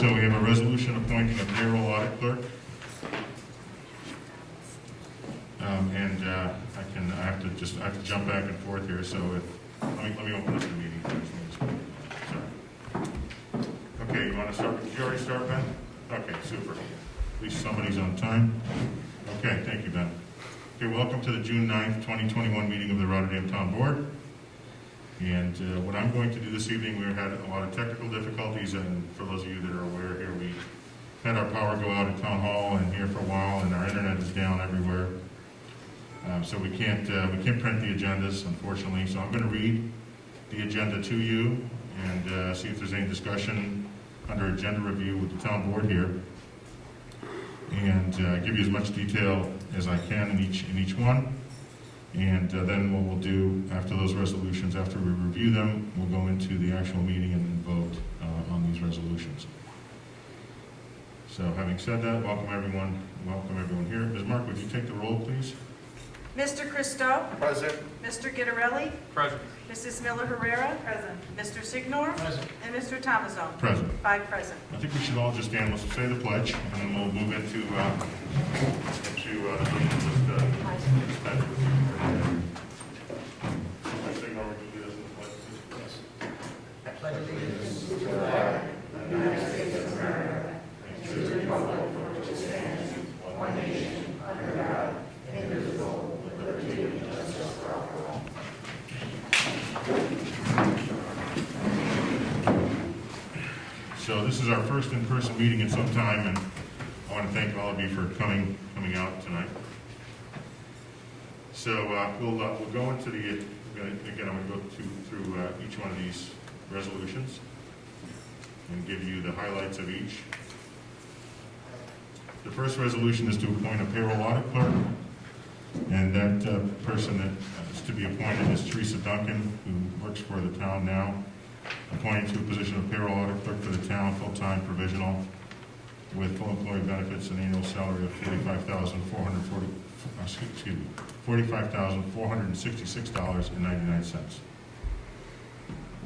So we have a resolution appointing a payroll audit clerk. I have to jump back and forth here, so let me open up the meeting first. Sorry. Okay, you want to start? Did you already start, Ben? Okay, super. At least somebody's on time. Okay, thank you, Ben. Okay, welcome to the June 9th, 2021 meeting of the Rotterdam Town Board. And what I'm going to do this evening, we had a lot of technical difficulties, and for those of you that are aware here, we had our power go out at Town Hall and here for a while, and our internet is down everywhere. So we can't print the agendas, unfortunately. So I'm going to read the agenda to you and see if there's any discussion under agenda review with the town board here, and give you as much detail as I can in each one. And then what we'll do after those resolutions, after we review them, we'll go into the actual meeting and then vote on these resolutions. So having said that, welcome everyone here. Ms. Mark, would you take the roll, please? Mr. Christo? Present. Mr. Gittarelli? Present. Mrs. Miller-Herrera? Present. Mr. Signor? Present. And Mr. Tomazone? Present. 5 present. I think we should all just stand, let's say the pledge, and then we'll move into the meeting. Dispense with you. Signor, would you lead us in the pledge, please? Yes. Pledge allegiance to the flag of the United States of America and to the republic for which it stands, one nation, under God, indivisible, with liberty and justice for all. So this is our first in-person meeting in some time, and I want to thank all of you for coming out tonight. So we'll go into again, I'm going to go through each one of these resolutions and give you the highlights of each. The first resolution is to appoint a payroll audit clerk, and that person that is to be appointed is Teresa Duncan, who works for the town now, appointed to a position of payroll audit clerk for the town, full-time provisional, with full employee benefits and annual salary of $45,466.99.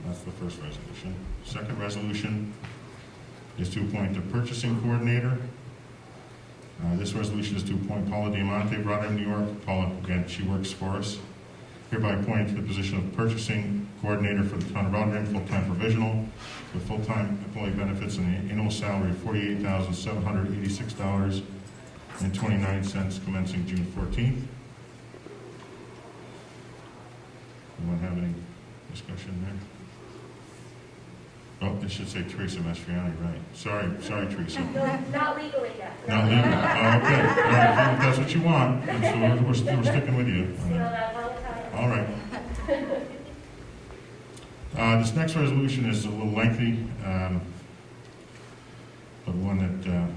That's the first resolution. Second resolution is to appoint a purchasing coordinator. This resolution is to appoint Paula Diamante, Rotterdam, New York. Paula, again, she works for us. Hereby appointed to the position of purchasing coordinator for the town of Rotterdam, full-time provisional, with full-time employee benefits and an annual salary of $48,786.29, commencing June 14th. Anyone have any discussion there? Oh, it should say Teresa Mastriani, right? Sorry, Teresa. Not legally yet. Not leaving. Oh, okay. All right, if that's what you want, and so we're sticking with you. You know that all the time. All right. This next resolution is a little lengthy, but one that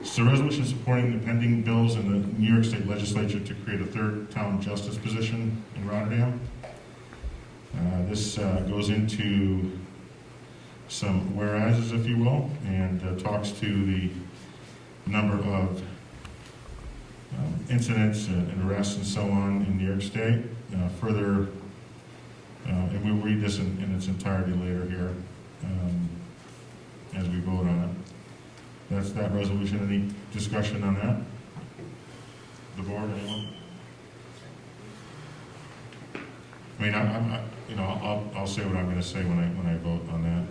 it's a resolution supporting the pending bills in the New York State Legislature to create a third town justice position in Rotterdam. This goes into some whereases, if you will, and talks to the number of incidents and arrests and so on in New York State. Further, and we'll read this in its entirety later here as we vote on it. That's that resolution. Any discussion on that? The board, anyone? I mean, I'll say what I'm going to say when I vote on that.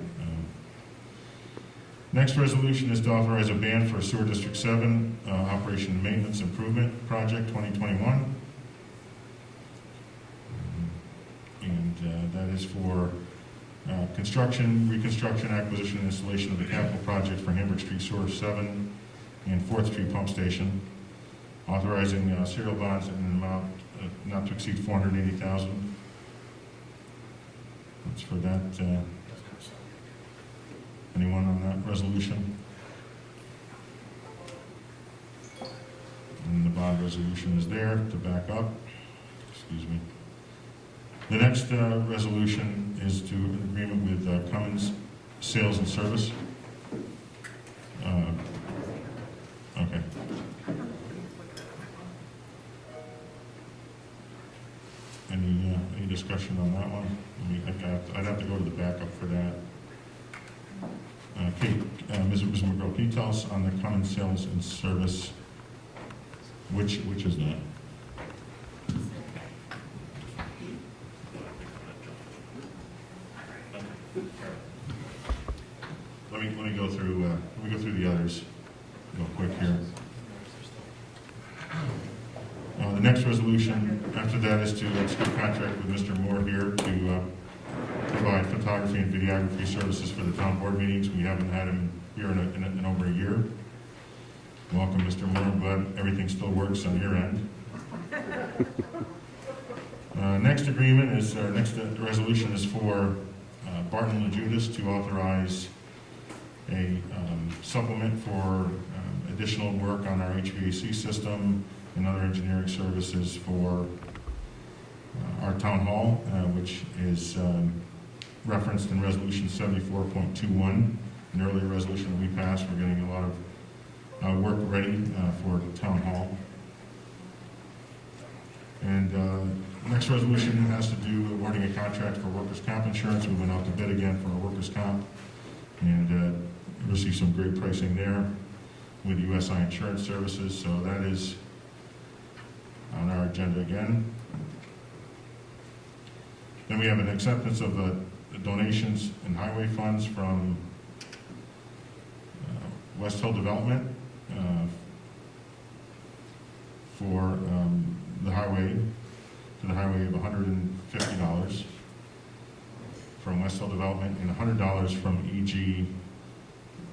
Next resolution is to authorize a ban for Sewer District 7 Operation and Maintenance Improvement Project 2021. And that is for construction, reconstruction, acquisition, and installation of the capital project for Hamburg Street Sewer 7 and 4th Street Pump Station, authorizing serial bonds in an amount not to exceed $480,000. That's for that. Anyone on that resolution? And the bond resolution is there to back up. Excuse me. The next resolution is to an agreement with Cummins Sales and Service. Okay. Any discussion on that one? I'd have to go to the backup for that. Kate, Ms. McGraw, can you tell us on the common sales and service, which is that? Let me go through the others real quick here. The next resolution after that is to execute contract with Mr. Moore here to provide photography and videography services for the town board meetings. We haven't had him here in over a year. Welcome, Mr. Moore. I'm glad everything still works on your end. Next resolution is for Barton and Judas to authorize a supplement for additional work on our HVAC system and other engineering services for our town hall, which is referenced in resolution 74.21, an earlier resolution that we passed. We're getting a lot of work ready for town hall. And next resolution has to do with awarding a contract for workers' comp insurance. We went out to bid again for our workers' comp and received some great pricing there with USI Insurance Services, so that is on our agenda again. Then we have an acceptance of the donations and highway funds from West Hill Development for the highway of $150 from West Hill Development and $100 from E.G.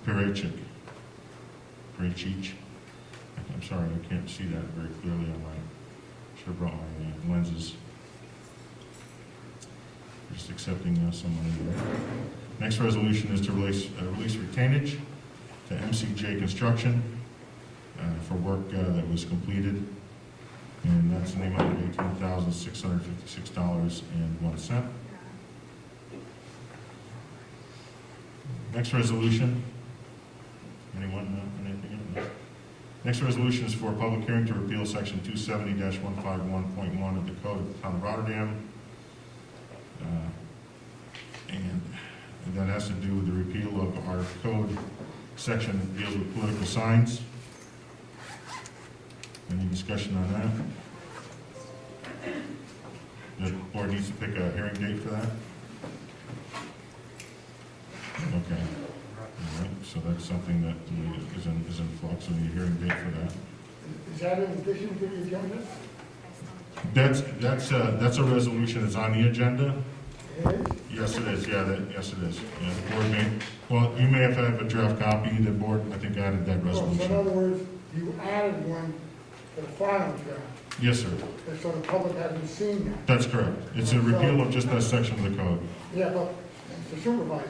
Perechik. I'm sorry, I can't see that very clearly on my, should have brought my lenses. Just accepting some money there. Next resolution is to release retainage to MCJ Construction for work that was completed. And that's in the amount of $18,656.01. Next resolution. Anyone anything else? Next resolution is for a public hearing to repeal section 270-151.1 of the Code of the Town of Rotterdam. And that has to do with the repeal of our code section that deals with political signs. Any discussion on that? The board needs to pick a hearing date for that? Okay. All right, so that's something that is in flux, we need a hearing date for that. Is that in addition to the agenda? That's a resolution that's on the agenda. It is? Yes, it is, yes, it is. Yeah, the board well, you may have had a draft copy, the board, I think, added that So in resolution. other words, you added one to the final draft, Yes, sir, and so the public hasn't seen that. that's correct. It's a repeal of just that section of the code. Yeah, but the supervisor.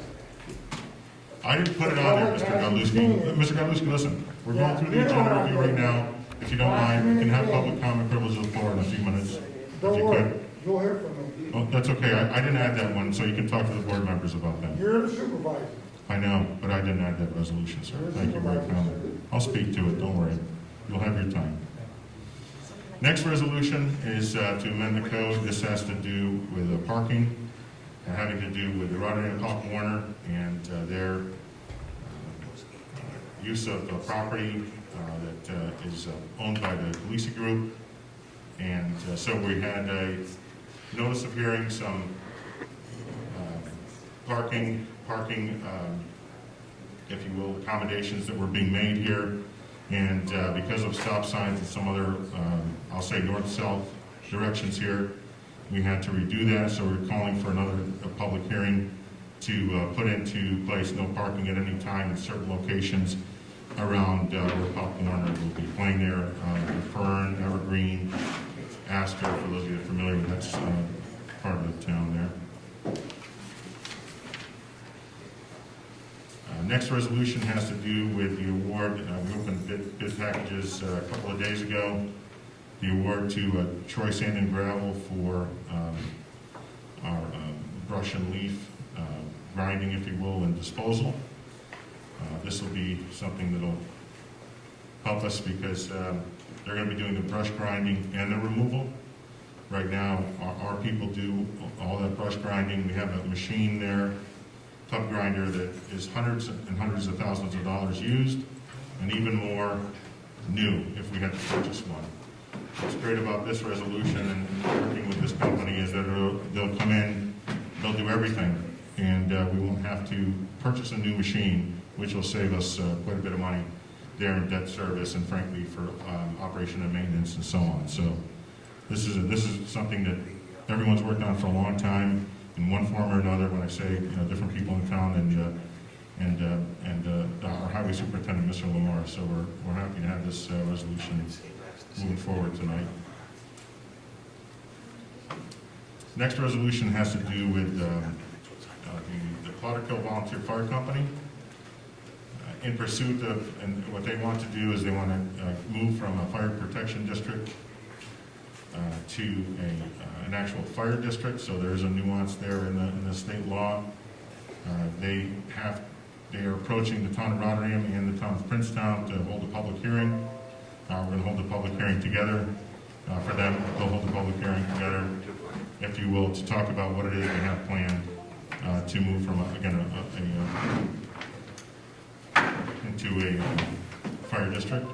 I didn't put it on there, Mr. Godlewski. Mr. Godlewski, listen, we're going through the agenda review right now. If you don't mind, we can have public comment privilege of the floor in a few minutes, if Don't you worry, could. you'll hear from me. Oh, that's okay, I didn't add that one, so you can talk to the board members about that. You're the supervisor. I know, but I didn't add that resolution, sir. Thank you very much. I'll speak to it, don't worry. You'll have your time. Next resolution is to amend the code. This has to do with parking, having to do with the Rotterdam Pop Warner and their use of property that is owned by the Lisa Group. And so we had a notice of hearing, some parking, if you will, accommodations that were being made here. And because of stop signs and some other, I'll say north-south directions here, we had to redo that. So we're calling for another public hearing to put into place no parking at any time in certain locations around where Pop Warner will be playing there. Fern, Evergreen, Astor, for those of you that are familiar with that's part of the town there. Next resolution has to do with the award. We opened bid packages a couple of days ago. The award to Troy Sand and Gravel for our brush and leaf grinding, if you will, and disposal. This will be something that will help us because they're going to be doing the brush grinding and the removal. Right now, our people do all that brush grinding. We have a machine there tub grinder that is hundreds and hundreds of thousands of dollars used, and even more new if we had to purchase one. What's great about this resolution and working with this company is that they'll come in, they'll do everything, and we won't have to purchase a new machine, which will save us quite a bit of money there in debt service and frankly for operation and maintenance and so on. So this is something that everyone's worked on for a long time in one form or another. When I say different people in town and our highway superintendent, Mr. Lamar. So we're happy to have this resolution moving forward tonight. Next resolution has to do with the Clotterkill Volunteer Fire Company. In pursuit of, and what they want to do is they want to move from a fire protection district to an actual fire district. So there is a nuance there in the state law. They are approaching the town of Rotterdam and the town of Princetown to hold a public hearing. We're going to hold the public hearing together for them. They'll hold the public hearing together, if you will, to talk about what it is they have planned to move from, into a fire district.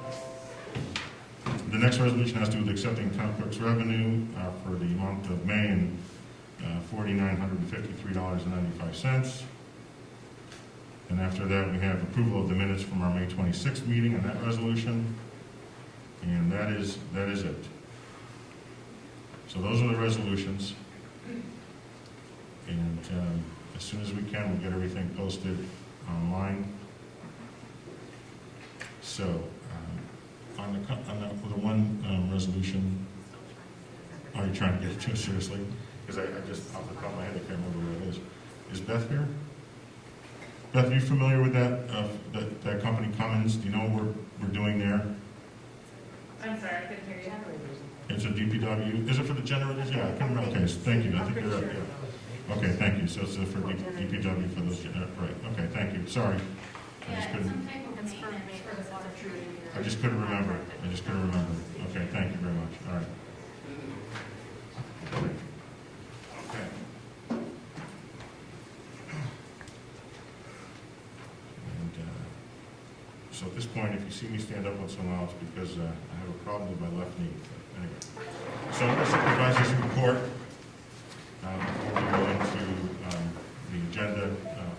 The next resolution has to do with accepting town clerk's revenue for the month of May and $4,953.95. And after that, we have approval of the minutes from our May 26th meeting on that resolution. And that is it. So those are the resolutions. And as soon as we can, we'll get everything posted online. So on the one resolution, are you trying to get it too seriously? Because I just, off the top of my head, I can't remember where it is. Is Beth here? Beth, are you familiar with that company Cummins? Do you know what we're doing there? I'm sorry, I couldn't hear you. It's a DPW. Is it for the generators? Yeah, I can remember. Okay, thank you. I think you're right. Yeah. Okay, thank you. So it's for DPW for those. Right. Okay, thank you. Sorry. I just couldn't remember. Okay, thank you very much. All right. Okay. And so at this point, if you see me stand up once in a while, it's because I have a problem with my left knee. But anyway, so the supervisor's report. Before we go into the agenda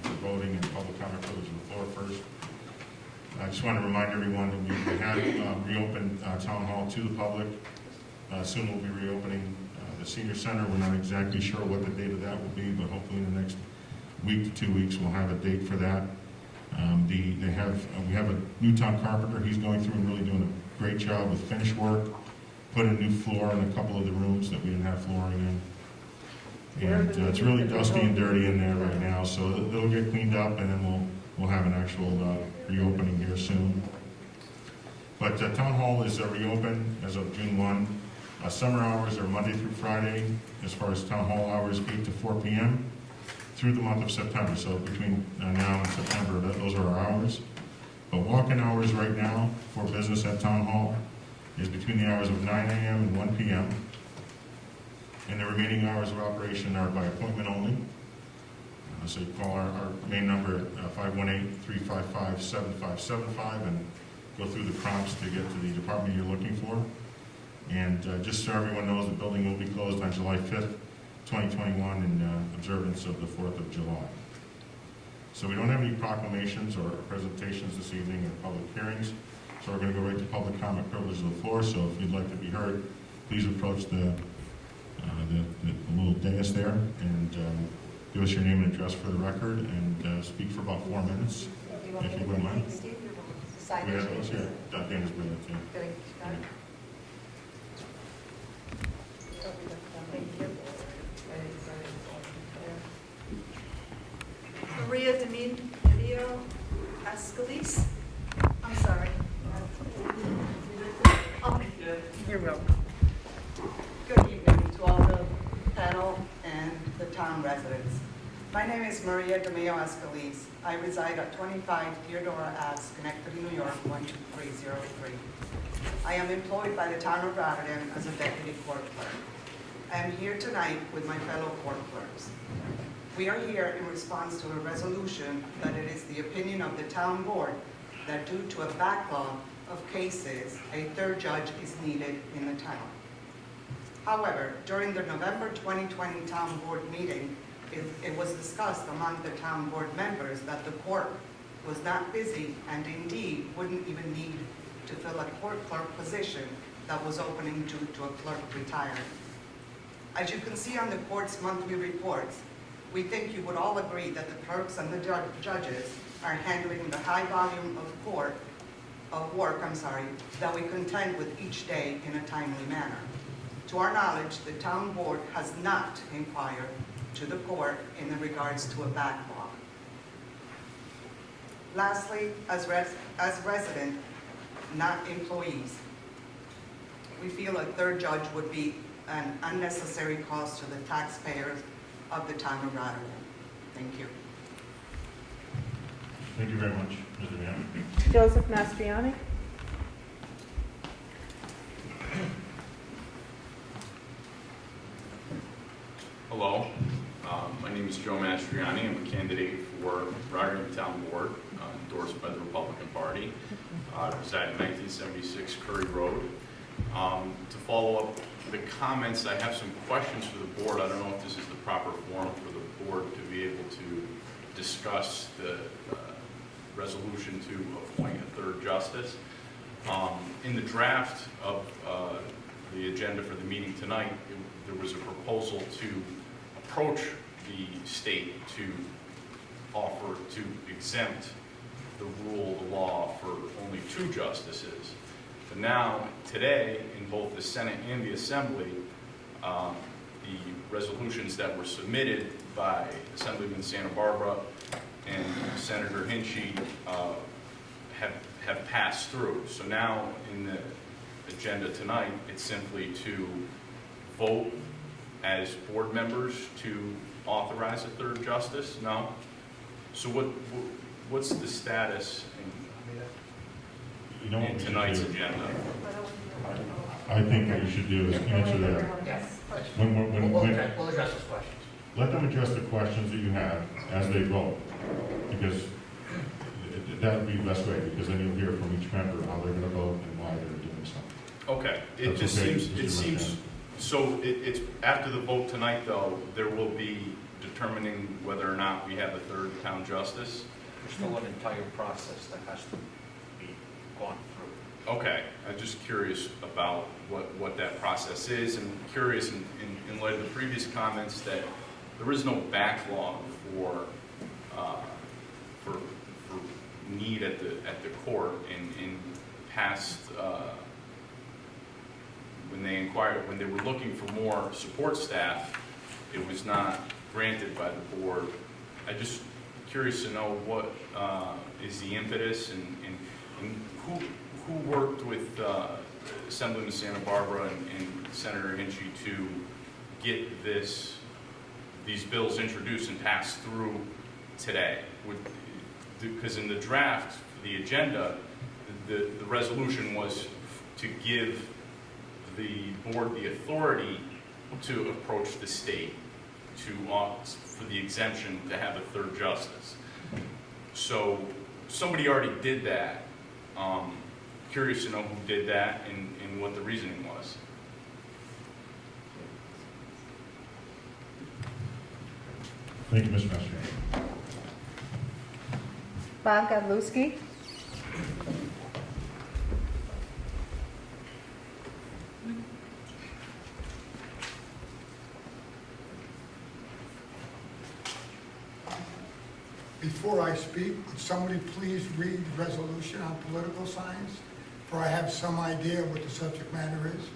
for voting and public comment privilege of the floor first, I just want to remind everyone that we have reopened Town Hall to the public. Soon we'll be reopening the Senior Center. We're not exactly sure what the date of that will be, but hopefully in the next week to 2 weeks we'll have a date for that. We have a new town carpenter. He's going through and really doing a great job with finish work. Put a new floor in a couple of the rooms that we didn't have flooring in. And it's really dusty and dirty in there right now, so it'll get cleaned up, and then we'll have an actual reopening here soon. But Town Hall is reopened as of June 1. Summer hours are Monday through Friday, as far as Town Hall hours, 8 to 4 p.m. through the month of September. So between now and September, those are our hours. But walk-in hours right now for business at Town Hall is between the hours of 9 a.m. and 1 p.m. And the remaining hours of operation are by appointment only. So you call our main number at 518-355-7575 and go through the prompts to get to the department you're looking for. And just so everyone knows, the building will be closed on July 5th, 2021 in observance of the 4th of July. So we don't have any proclamations or presentations this evening or public hearings. So we're going to go right to public comment privilege of the floor. So if you'd like to be heard, please approach the little dais there and give us your name and address for the record and speak for about 4 minutes, if you wouldn't mind. We have those, yeah. Dana's brilliant, yeah. Maria Domingo Ascalis. I'm sorry. Okay. You're welcome. Good evening to all the panel and the town residents. My name is Maria Domingo Ascalis. I reside at 25 Theodora Ave, Schenectady, New York, 12303. I am employed by the town of Rotterdam as a deputy court clerk. I am here tonight with my fellow court clerks. We are here in response to a resolution that it is the opinion of the town board that due to a backlog of cases, a third judge is needed in the town. However, during the November 2020 town board meeting, it was discussed among the town board members that the court was not busy and indeed wouldn't even need to fill a court clerk position that was opening due to a clerk retiring. As you can see on the court's monthly reports, we think you would all agree that the clerks and the judges are handling the high volume of work that we contend with each day in a timely manner. To our knowledge, the town board has not inquired to the court in regards to a backlog. Lastly, as resident, not employees, we feel a third judge would be an unnecessary cost to the taxpayers of the town of Rotterdam. Thank you. Thank you very much, Ms. Damiano. Joseph Mastriani? Hello, my name is Joe Mastriani. I'm a candidate for Rotterdam Town Board, endorsed by the Republican Party. I reside at 1976 Curry Road. To follow up the comments, I have some questions for the board. I don't know if this is the proper forum for the board to be able to discuss the resolution to appoint a third justice. In the draft of the agenda for the meeting tonight, there was a proposal to approach the state to offer to exempt the rule of law for only 2 justices. But now, today, in both the Senate and the Assembly, the resolutions that were submitted by Assemblyman Santa Barbara and Senator Hinchey have passed through. So now, in the agenda tonight, it's simply to vote as board members to authorize a third justice? No? So what's the status You know what in we should tonight's do? agenda? I think what you should do is answer that. Yes. When, We'll address those questions. let them address the questions that you have as they vote, because that would be the best way, because then you'll hear from each member how they're gonna vote and why they're doing something. Okay, it That's just okay, seems, Mr. it seems, Martin. so it's, after the vote tonight, though, there will be determining whether or not we have a third town justice? There's still an entire process that has to be gone through. Okay, I'm just curious about what that process is, and curious in light of the previous comments that there is no backlog for need at the court in past, when they were looking for more support staff, it was not granted by the board. I'm just curious to know what is the impetus and who worked with Assemblyman Santa Barbara and Senator Hinchey to get these bills introduced and passed through today. Because in the draft, the agenda, the resolution was to give the board the authority to approach the state for the exemption to have a third justice. So somebody already did that. Curious to know who did that and what the reasoning was. Thank you, Mr. Mastriani. Bob Godlewski? Before I speak, would somebody please read the resolution on political science, for I have some idea what the subject matter is,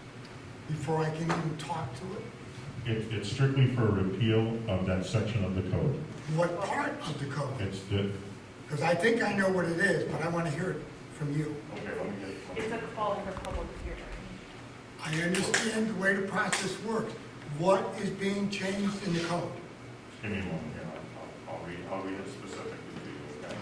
before I can even talk to it? It's strictly for a repeal of that section of the code. What part of the code? It's the, Because I think I know what it is, but I want to hear it from you. It's a call for public hearing. I understand the way the process works. What is being changed in the code? give me a moment here, I'll read it specifically to you, okay?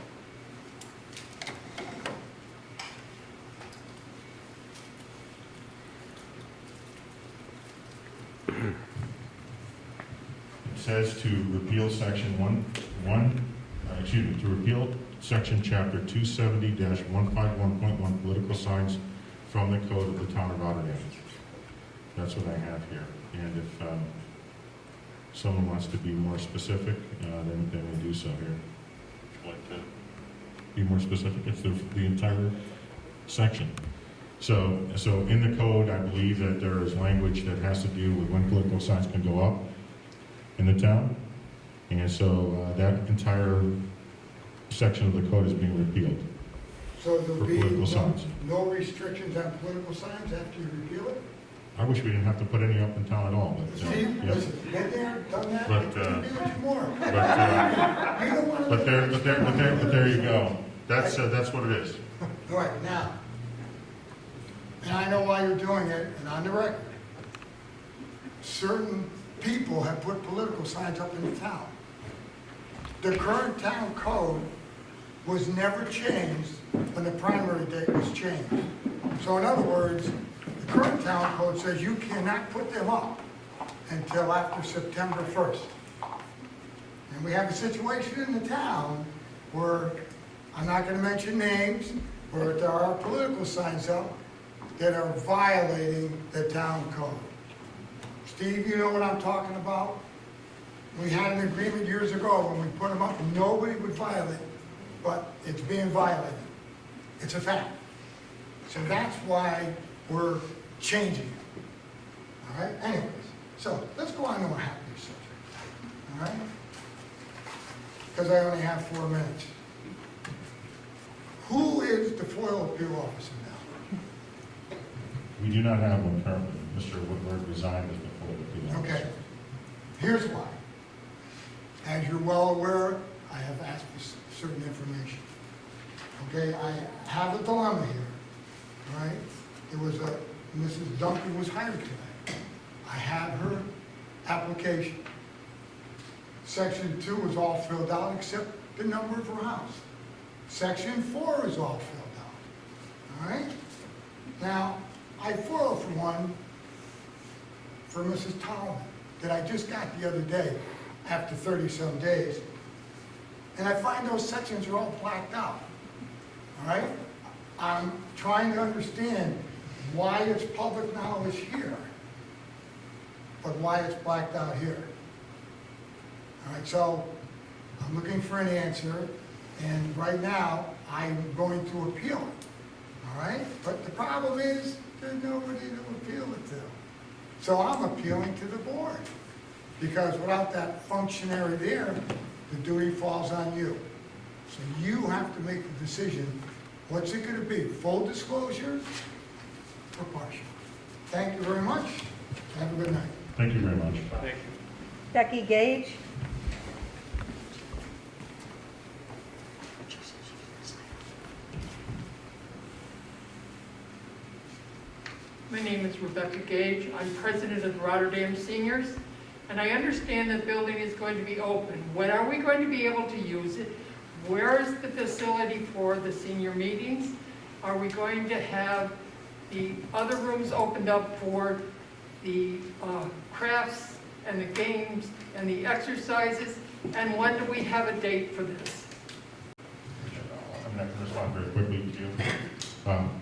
says to repeal section to repeal section chapter 270-151.1 political signs from the code of the town of Rotterdam. That's what I have here. And if someone wants to be more specific, then we do so here. Would you like to be more specific? It's the entire section. So in the code, I believe that there is language that has to do with when political signs can go up in the town. And so that entire section of the code is being repealed. So there'll For be political signs. no restrictions on political signs after you repeal it? I wish we didn't have to put any up in town at all, but, Steve, yeah. listen, been there, done that, But, I couldn't be with you more. But You don't want to. but there you go. That's what it is. All right, now, and I know why you're doing it, and on the record, certain people have put political signs up in the town. The current town code was never changed when the primary date was changed. So in other words, the current town code says you cannot put them up until after September 1st. And we have a situation in the town where, I'm not going to mention names, where there are political signs up that are violating the town code. Steve, you know what I'm talking about? We had an agreement years ago when we put them up, nobody would violate, but it's being violated. It's a fact. So that's why we're changing it. All right? Anyways, so let's go on to a happier subject. All right? Because I only have 4 minutes. Who is the FOIL appeal officer now? We do not have one currently. Mr. Woodward resigned as the FOIL appeal officer. Okay. Here's why. As you're well aware, I have asked for certain information. Okay, I have a dilemma here, all right? It was Mrs. Duncan was hired today. I have her application. Section 2 is all filled out except the number of her house. Section 4 is all filled out, all right? Now, I filed for one for Mrs. Tallman that I just got the other day after 30-some days. And I find those sections are all blacked out, all right? I'm trying to understand why it's public knowledge here, but why it's blacked out here. All right, so I'm looking for an answer, and right now, I'm going to appeal it, all right? But the problem is, there's nobody to appeal it to. So I'm appealing to the board, because without that functionary there, the duty falls on you. So you have to make the decision, what's it gonna be, full disclosure or partial? Thank you very much, have a good night. Thank you very much. Thank you. Becky Gage? My name is Rebecca Gage. I'm president of Rotterdam Seniors, and I understand the building is going to be open. When are we going to be able to use it? Where is the facility for the senior meetings? Are we going to have the other rooms opened up for the crafts and the games and the exercises? And when do we have a date for this? I'm not going to respond very quickly to you.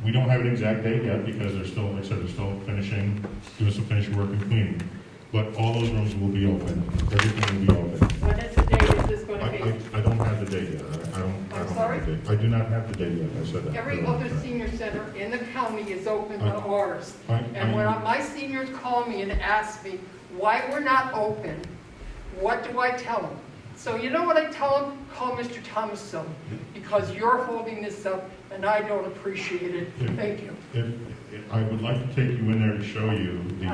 We don't have an exact date yet because they're still, like I said, they're still doing some finishing work and cleaning. But all those rooms will be open. Everything will be open. When is the date is this going to be? I don't have the date yet. I don't sorry? have the date. I do not have the date yet. I said that. Every other senior center in the county is open to ours. I- And when my seniors call me and ask me why we're not open, what do I tell them? So you know what I tell them? Call Mr. Thomason, because you're holding this up and I don't appreciate it. Thank you. I would like to take you in there to show you the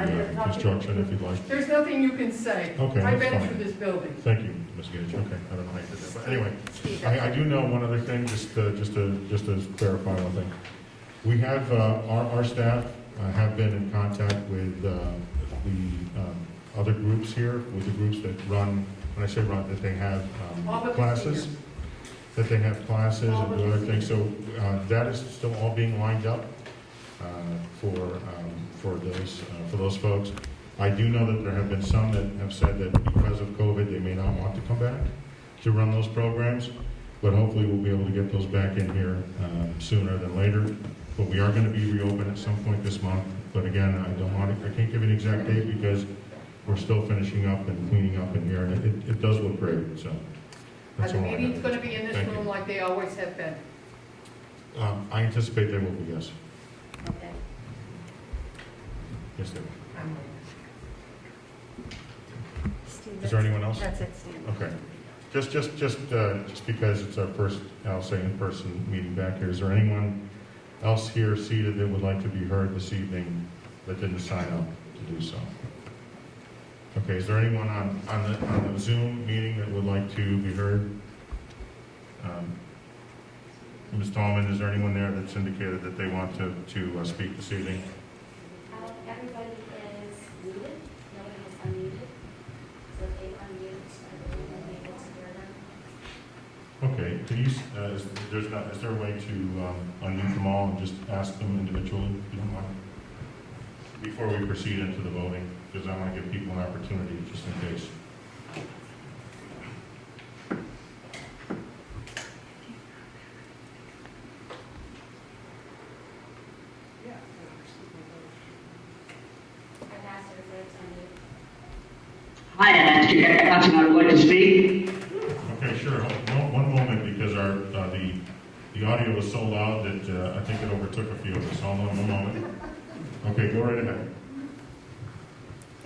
construction if you'd like. There's nothing you can say. Okay, I've that's been fine. through this building. Thank you, Ms. Gage. Okay, I don't know how you did that. But anyway, I do know one other thing, just to clarify one thing. We have, our staff have been in contact with the other groups here, with the groups that run, when I say run, that they have All the classes. seniors. That they have classes All and of the other things. So that is still all being lined up for those folks. I do know that there have been some that have said that because of COVID, they may not want to come back to run those programs, but hopefully we'll be able to get those back in here sooner than later. But we are going to be reopened at some point this month. But again, I can't give you an exact date because we're still finishing up and cleaning up in here, and it does look great, so. Are that's the all I have. meetings going to be in this Thank you. room like they always have been? I anticipate they will be, yes. Okay. Yes, they will. I'm Steve, Is there anyone else? That's it, Steve. Okay. Just because it's our first, I'll say, in-person meeting back here, is there anyone else here seated that would like to be heard this evening that didn't sign up to do so? Okay, is there anyone on the Zoom meeting that would like to be heard? Ms. Tallman, is there anyone there that's indicated that they want to speak this evening? Everybody is muted, nobody is unmuted. So if they unmute, I will be able to hear them. Okay, can you, is there a way to unmute them all and just ask them individually, if you don't mind? Before we proceed into the voting, because I want to give people an opportunity, just in case. Ambassador Flips, unmute. Hi, Mr. Johnson, I would like to speak. Okay, sure, one moment, because the audio was so loud that I think it overtook a few of us. Hold on one moment. Okay, go right ahead.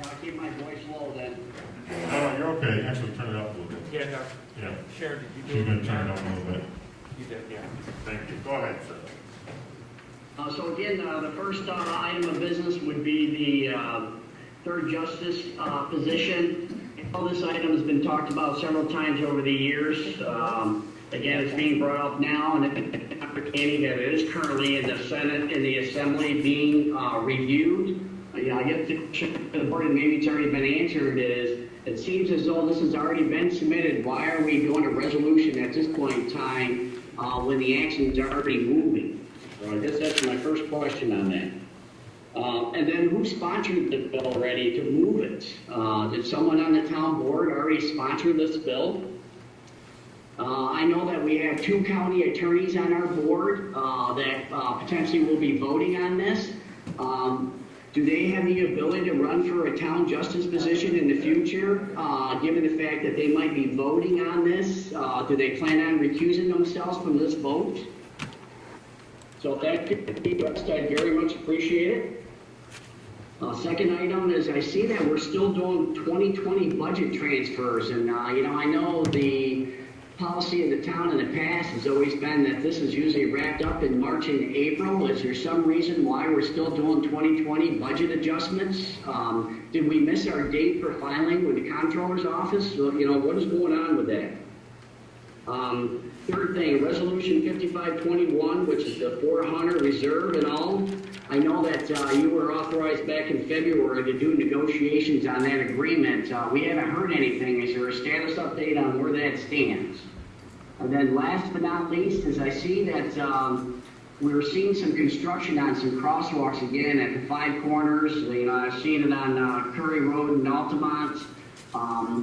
I'll keep my voice low then. No, you're okay. Actually, turn it up a little bit. Yeah, no, Yeah, Sharon, did you do so you're it? going to turn it up a little bit. You did, yeah. Thank you. Go ahead, sir. So again, the first item of business would be the third justice position. All this item has been talked about several times over the years. Again, it's being brought up now, and understanding that it is currently in the Senate and the Assembly being reviewed. I guess the question for the board, and maybe it's already been answered, is it seems as though this has already been submitted. Why are we doing a resolution at this point in time when the action is already moving? So I guess that's my first question on that. And then who sponsored the bill already to move it? Did someone on the town board already sponsor this bill? I know that we have 2 county attorneys on our board that potentially will be voting on this. Do they have the ability to run for a town justice position in the future, given the fact that they might be voting on this? Do they plan on recusing themselves from this vote? So if that could be addressed, I'd very much appreciate it. Second item is I see that we're still doing 2020 budget transfers, and I know the policy of the town in the past has always been that this is usually wrapped up in March and April. Is there some reason why we're still doing 2020 budget adjustments? Did we miss our date for filing with the comptroller's office? So, what is going on with that? Third thing, Resolution 5521, which is the 400 reserve and all. I know that you were authorized back in February to do negotiations on that agreement. We haven't heard anything. Is there a status update on where that stands? And then last but not least is I see that we're seeing some construction on some crosswalks again at the 5 corners. I've seen it on Curry Road in Altamont.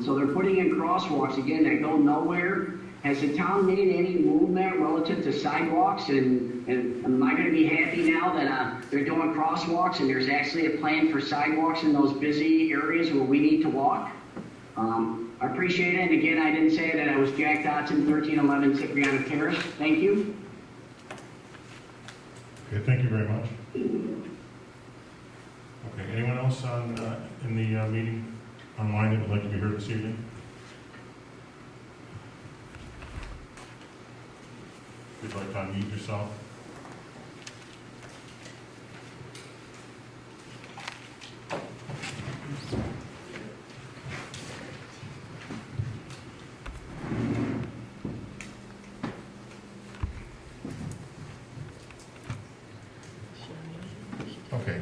So they're putting in crosswalks again that go nowhere. Has the town made any movement relative to sidewalks? And am I going to be happy now that they're doing crosswalks and there's actually a plan for sidewalks in those busy areas where we need to walk? I appreciate it. And again, I didn't say that I was Jack Dotson, 1311 Cipriano Terrace. Thank you. Okay, thank you very much. Okay, anyone else in the meeting online that would like to be heard this evening? If you'd like to unmute yourself. Okay,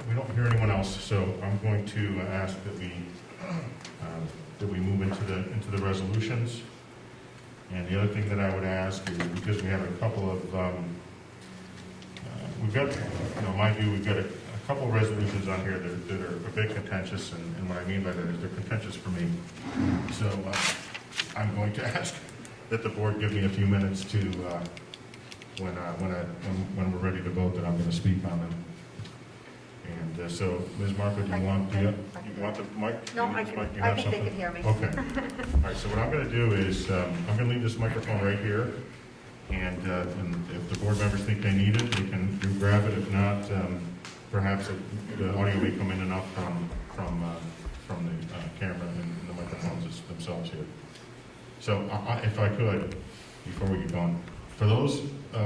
we don't hear anyone else, so I'm going to ask that we move into the resolutions. And the other thing that I would ask is, because we have a couple of, we've got, in my view, we've got a couple of resolutions on here that are a bit contentious, and what I mean by that is they're contentious for me. So I'm going to ask that the board give me a few minutes to, when we're ready to vote, that I'm going to speak on them. And so, Ms. Marco, do you want the mic? No, You need I this can- mic? You I have think they something? can hear me. Okay. All right, so what I'm going to do is, I'm going to leave this microphone right here, and if the board members think they need it, they can grab it. If not, perhaps the audio may come in enough from the camera and the microphones themselves here. So if I could, before we get going, for those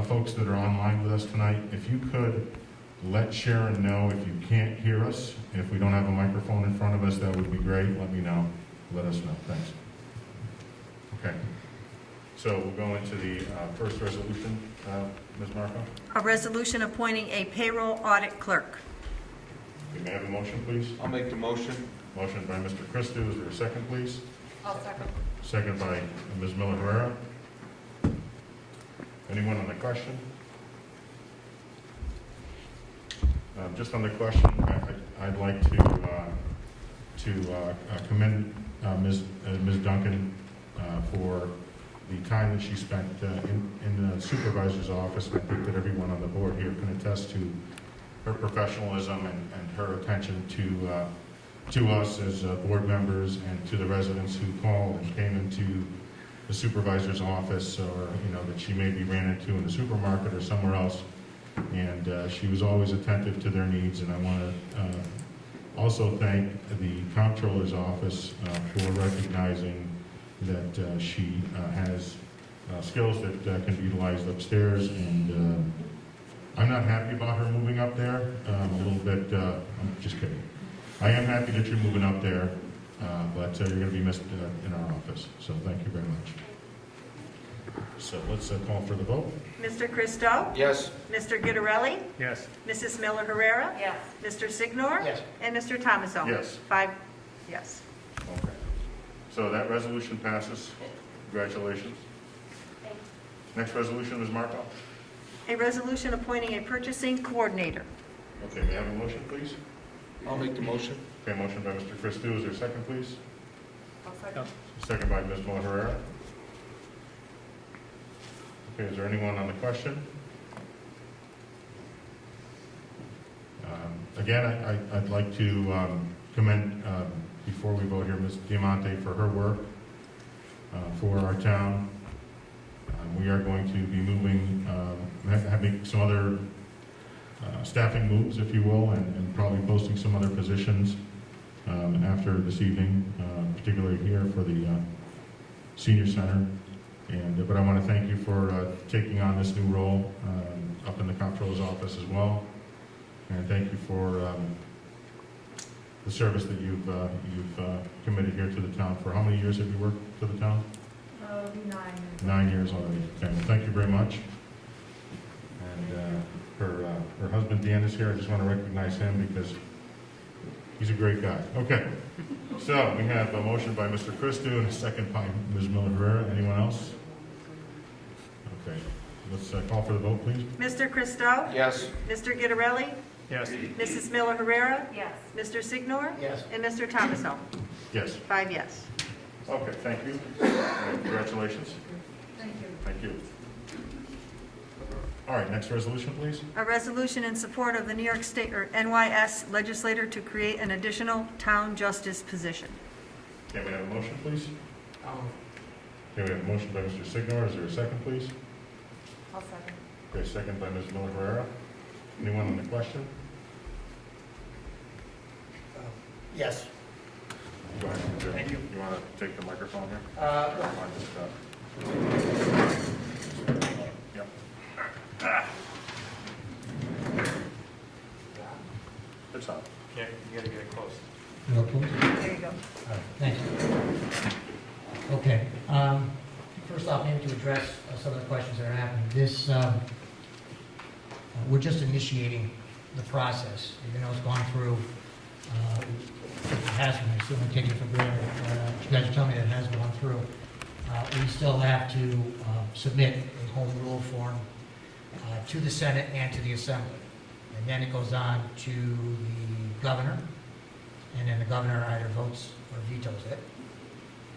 folks that are online with us tonight, if you could let Sharon know if you can't hear us, if we don't have a microphone in front of us, that would be great. Let me know. Let us know. Thanks. Okay. So we'll go into the first resolution, Ms. Marco. A resolution appointing a payroll audit clerk. We may have a motion, please. I'll make the motion. Motion by Mr. Christou. Is there a second, please? I'll second. Second by Ms. Miller Herrera. Anyone on the question? Just on the question, I'd like to commend Ms. Duncan for the time that she spent in the supervisor's office. I think that everyone on the board here can attest to her professionalism and her attention to us as board members and to the residents who called and came into the supervisor's office, or that she maybe ran into in the supermarket or somewhere else. And she was always attentive to their needs. And I want to also thank the comptroller's office for recognizing that she has skills that can be utilized upstairs. And I'm not happy about her moving up there. A little bit, I'm just kidding. I am happy that you're moving up there, but you're going to be missed in our office. So thank you very much. So let's call for the vote. Mr. Christou? Yes. Mr. Guidarelli? Yes. Mrs. Miller Herrera? Yes. Mr. Signor? Yes. And Mr. Thomason? Yes. 5 yes. Okay. So that resolution passes. Congratulations. Thank you. Next resolution, Ms. Marco. A resolution appointing a purchasing coordinator. Okay, may I have a motion, please? I'll make the motion. Okay, motion by Mr. Christou. Is there a second, please? I'll second. Second by Ms. Miller Herrera. Okay, is there anyone on the question? Again, I'd like to commend, before we vote here, Ms. Diamante for her work for our town. We are going to be moving, having some other staffing moves, if you will, and probably posting some other positions after this evening, particularly here for the Senior Center. But I want to thank you for taking on this new role up in the comptroller's office as well. And thank you for the service that you've committed here to the town. For how many years have you worked for the town? 9. 9 years already. Okay, well, thank you very much. And her husband Dan is here. I just want to recognize him because he's a great guy. Okay, so we have a motion by Mr. Christou and a second by Ms. Miller Herrera. Anyone else? Okay, let's call for the vote, please. Mr. Christou? Yes. Mr. Guidarelli? Yes. Mrs. Miller Herrera? Yes. Mr. Signor? Yes. And Mr. Thomason? Yes. 5 yes. Okay, thank you. Congratulations. Thank you. Thank you. All right, next resolution, please. A resolution in support of the New York State or NYS legislator to create an additional town justice position. Can we have a motion, please? Can we have a motion by Mr. Signor? Is there a second, please? I'll second. Okay, second by Ms. Miller Herrera. Anyone on the question? Yes. Go ahead. Thank you. You want to take the microphone here? Yep. It's on. Yeah, you gotta get it close. Real close? There you go. Thanks. Okay. First off, maybe to address some of the questions that are happening. We're just initiating the process. Even though it's gone through, it has been, I certainly take it for granted. You guys are telling me that it has gone through. We still have to submit a home rule form to the Senate and to the Assembly. And then it goes on to the governor, and then the governor either votes or vetoes it.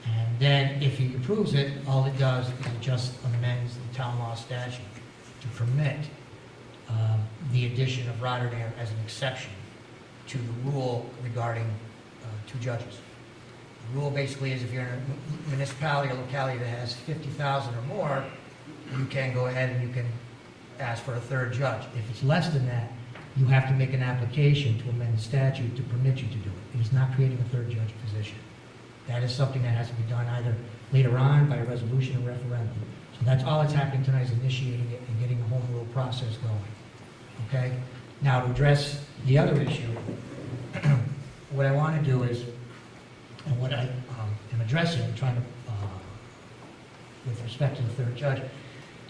And then if he approves it, all it does is it just amends the town law statute to permit the addition of Rotterdam as an exception to the rule regarding 2 judges. The rule basically is if you're in a municipality or locality that has 50,000 or more, you can go ahead and you can ask for a 3rd judge. If it's less than that, you have to make an application to amend the statute to permit you to do it. It is not creating a 3rd judge position. That is something that has to be done either later on by a resolution or referendum. So that's all that's happening tonight, is initiating it and getting the home rule process going. Okay? Now, to address the other issue, what I want to do is, and what I am addressing, trying to, with respect to the 3rd judge,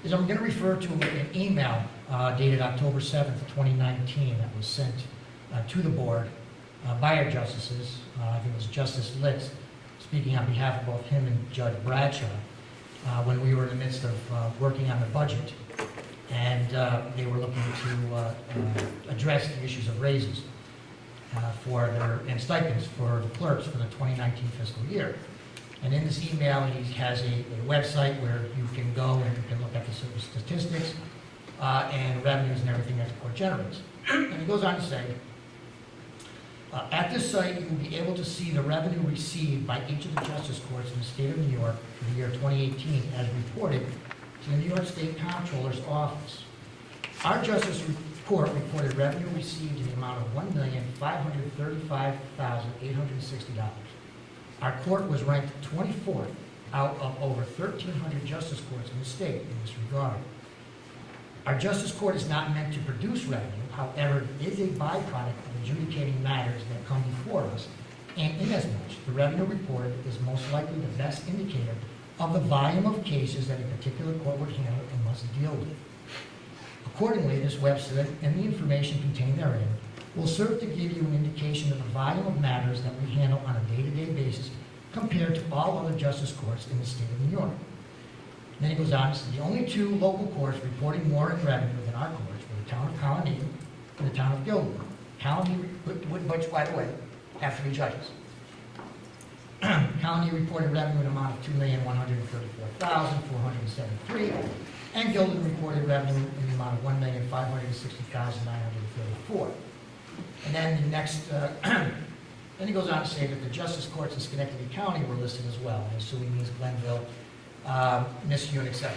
is I'm going to refer to an email dated October 7th, 2019, that was sent to the board by our justices. I think it was Justice Litz, speaking on behalf of both him and Judge Bradshaw, when we were in the midst of working on the budget, and they were looking to address the issues of raises and stipends for the clerks for the 2019 fiscal year. And in this email, he has a website where you can go and you can look at the statistics and revenues and everything that the court generates. And he goes on to say, at this site, you will be able to see the revenue received by each of the justice courts in the state of New York for the year 2018 as reported to the New York State Comptroller's Office. Our justice court reported revenue received in the amount of $1,535,860. Our court was ranked 24th out of over 1,300 justice courts in the state in this regard. Our justice court is not meant to produce revenue, however, it is a byproduct of adjudicating matters that come before us, and inasmuch the revenue reported is most likely the best indicator of the volume of cases that a particular court would handle and must deal with. Accordingly, this website and the information contained therein will serve to give you an indication of the volume of matters that we handle on a day-to-day basis compared to all other justice courts in the state of New York. Then he goes on to say, the only 2 local courts reporting more in revenue than our courts were the town of Colony and the town of Guildwood. Colony, which, by the way, have 3 judges. Colony reported revenue in an amount of $2,134,473, and Guildwood reported revenue in the amount of $1,560,934. And then the next, then he goes on to say that the justice courts in Schenectady County were listed as well, and so he means Glenville, Niskayuna, etc.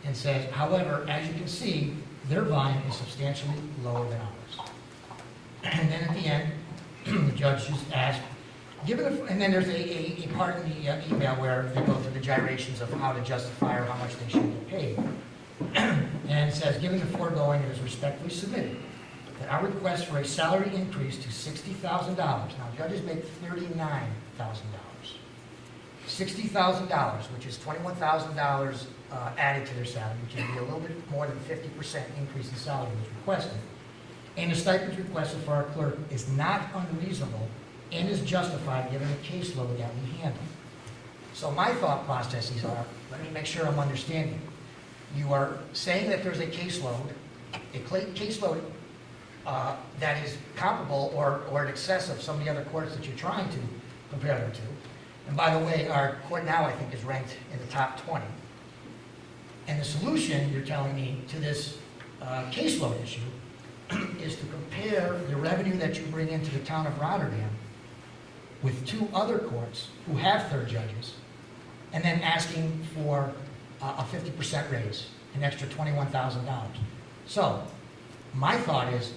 And says, however, as you can see, their volume is substantially lower than ours. And then at the end, the judge just asked, and then there's a part in the email where they go through the gyrations of how to justify or how much they should get paid. And it says, given the foregoing, it is respectfully submitted that our request for a salary increase to $60,000, now judges make $39,000. $60,000, which is $21,000 added to their salary, which would be a little bit more than 50% increase in salary was requested. And the stipends requested for our clerk is not unreasonable and is justified given the caseload that we handle. So my thought processes are, let me make sure I'm understanding. You are saying that there's a caseload that is comparable or in excess of some of the other courts that you're trying to compare them to. And by the way, our court now, I think, is ranked in the top 20. And the solution, you're telling me, to this caseload issue is to compare the revenue that you bring into the town of Rotterdam with 2 other courts who have 3rd judges, and then asking for a 50% raise, an extra $21,000. So my thought is,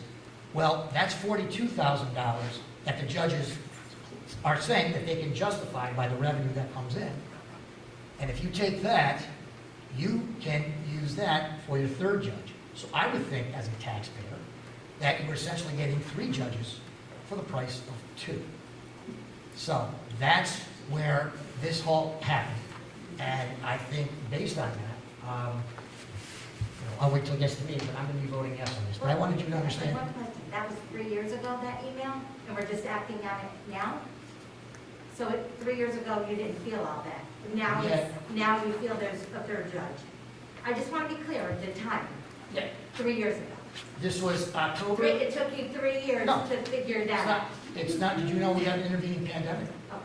well, that's $42,000 that the judges are saying that they can justify by the revenue that comes in. And if you take that, you can use that for your 3rd judge. So I would think, as a taxpayer, that you're essentially getting 3 judges for the price of 2. So that's where this whole happened. And I think based on that, I'll wait till it gets to me, but I'm going to be voting yes on this. But I wanted you to understand. One question. That was 3 years ago, that email, and we're just acting on it now? So 3 years ago, you didn't feel all that. Now you feel there's a 3rd judge. I just want to be clear at the time. Yeah. 3 years ago. This was October. It took you 3 years No. to figure It's that not, out. it's not, did you know we had an intervening pandemic? Oh.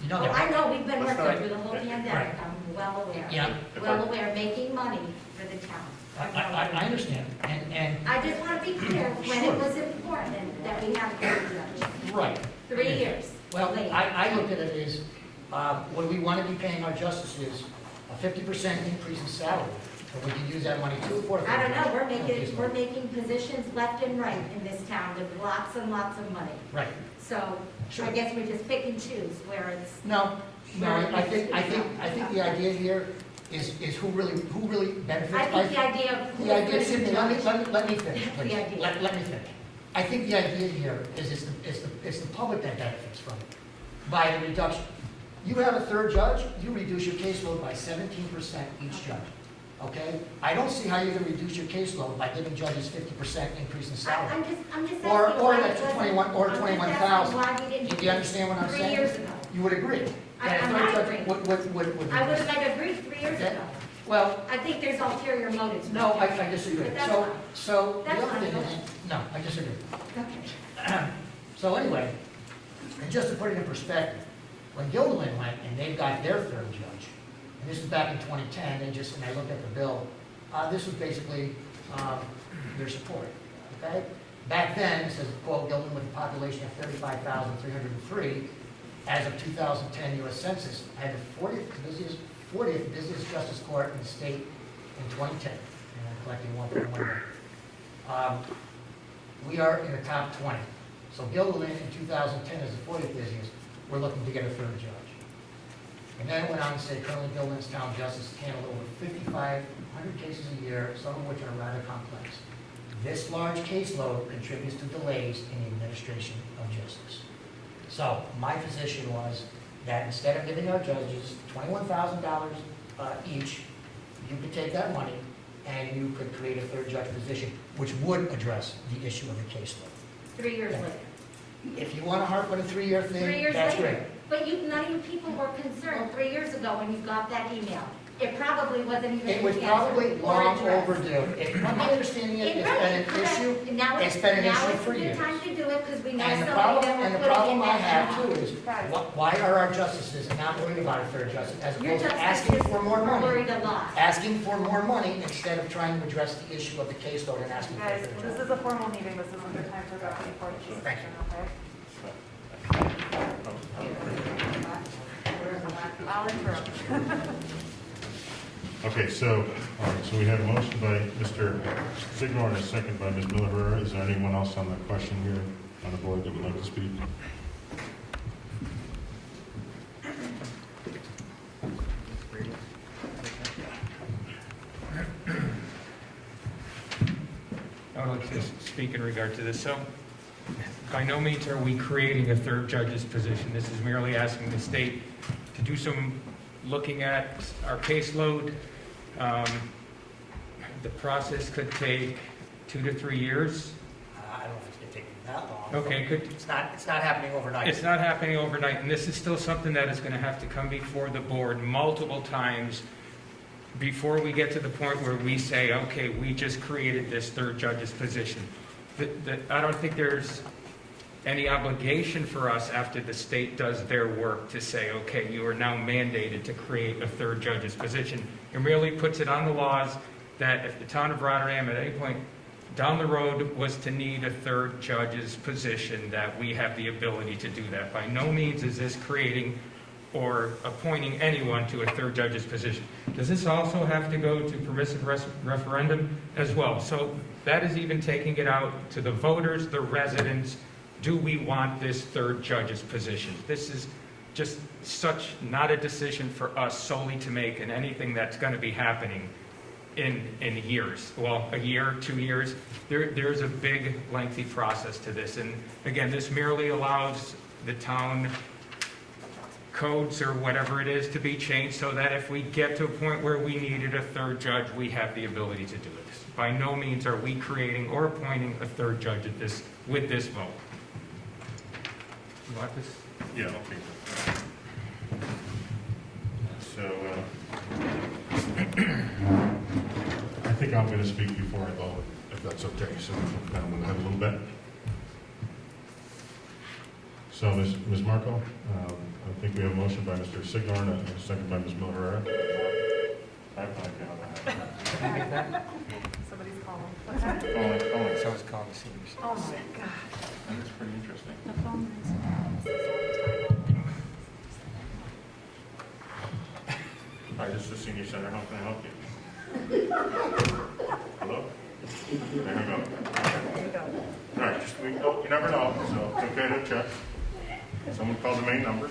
You know Well, I that? know, we've been Let's working not- through the whole pandemic, I'm well aware. Yeah. Well aware, making money for the town. I understand, and, I just want to be clear, when Sure. it was important that we have a judge. right. 3 years. Well, late. I look at it as, when we want to be paying our justices a 50% increase in salary, and we can use that money to afford. I don't know, we're making positions left and right in this town with lots and lots of money. Right. So Sure. I guess we just pick and choose where it's, No, I think the idea here is who really benefits. I think the idea of. The idea, Sydney, let me finish, That's the please. idea. Let me finish. I think the idea here is it's the public that benefits from it, by the reduction. You have a third judge, you reduce your caseload by 17% each judge, okay? I don't see how you're gonna reduce your caseload by giving judges 50% increase in salary. I'm just asking. Or why an it extra wasn't- 21 or I'm just 21,000. asking why we didn't Do you understand what I'm 3 saying? years ago. You would agree? that a I'm third not judge agreeing. would I would reduce- have agreed 3 years Okay. ago. Well, I think there's ulterior motives. no, I disagree. But that's So, fine. so the That's other fine, thing go is, ahead. no, I disagree. Okay. So anyway, and just to put it in perspective, when Gilderland went and they got their third judge, and this was back in 2010, and I looked at the bill, this was basically their support, okay? Back then, it says, quote, Gilderland with a population of 35,303, as of 2010 U.S. Census, had the 40th busiest justice court in the state in 2010, and I'm collecting 1.1 million. We are in the top 20. So Gilderland in 2010 is the 40th busiest. We're looking to get a third judge. And then it went on to say currently Gilderland's town justice handle over 5,500 cases a year, some of which are rather complex. This large caseload contributes to delays in the administration of justice. So my position was that instead of giving our judges $21,000 each, you could take that money and you could create a third judge position, which would address the issue of the caseload. 3 years later. If you want to harp on a 3-year 3 thing, years that's later. great. But none of you people were concerned 3 years ago when you got that email. It probably wasn't even. It was answered probably or long addressed. overdue. My understanding is it's been an issue. Now It's been an issue for Now years. it's a good time to do it because we know And the somebody problem, that and will the put it problem in I that have town. too is, why are our justices not worried about a third justice as Your opposed to justices asking for more are money? worried a lot. Asking for more money instead of trying to address the issue of the caseload and asking for a Guys, third this judge. is a formal meeting, this isn't the time for back and forth Thank discussion, okay? I'll interrupt. Okay, so, all right, so we have a motion by Mr. Sigmore and a second by Ms. Miller. Is there anyone else on the question here on the board that would like to speak? I would like to speak in regard to this. So, by no means are we creating a third judge's position. This is merely asking the state to do some looking at our caseload. The process could take 2 to 3 years. I don't think it's going to take that long. Okay, good. It's not happening overnight. It's not happening overnight, and this is still something that is going to have to come before the board multiple times before we get to the point where we say, okay, we just created this third judge's position. I don't think there's any obligation for us after the state does their work to say, okay, you are now mandated to create a third judge's position. It merely puts it on the laws that if the town of Rotterdam at any point down the road was to need a third judge's position, that we have the ability to do that. By no means is this creating or appointing anyone to a third judge's position. Does this also have to go to permissive referendum as well? So that is even taking it out to the voters, the residents. Do we want this third judge's position? This is just such not a decision for us solely to make in anything that's going to be happening in years. Well, a year, 2 years. There's a big, lengthy process to this. And again, this merely allows the town codes or whatever it is to be changed so that if we get to a point where we needed a third judge, we have the ability to do it. By no means are we creating or appointing a third judge with this vote. You want this? Yeah, okay. So, I think I'm going to speak before I vote, if that's okay, so we'll kind of move ahead a little bit. So, Ms. Marco, I think we have a motion by Mr. Signor and a second by Mise Miller-Herrera. I have no idea how that happened. Somebody's calling. Calling. So it's called the seniors. Oh my God. That's pretty interesting. The phone rings. Hi, this is the Senior Center, how can I help you? Hello? There we go. There you go. All right, just, you never know, so it's okay to check. Someone called the main number.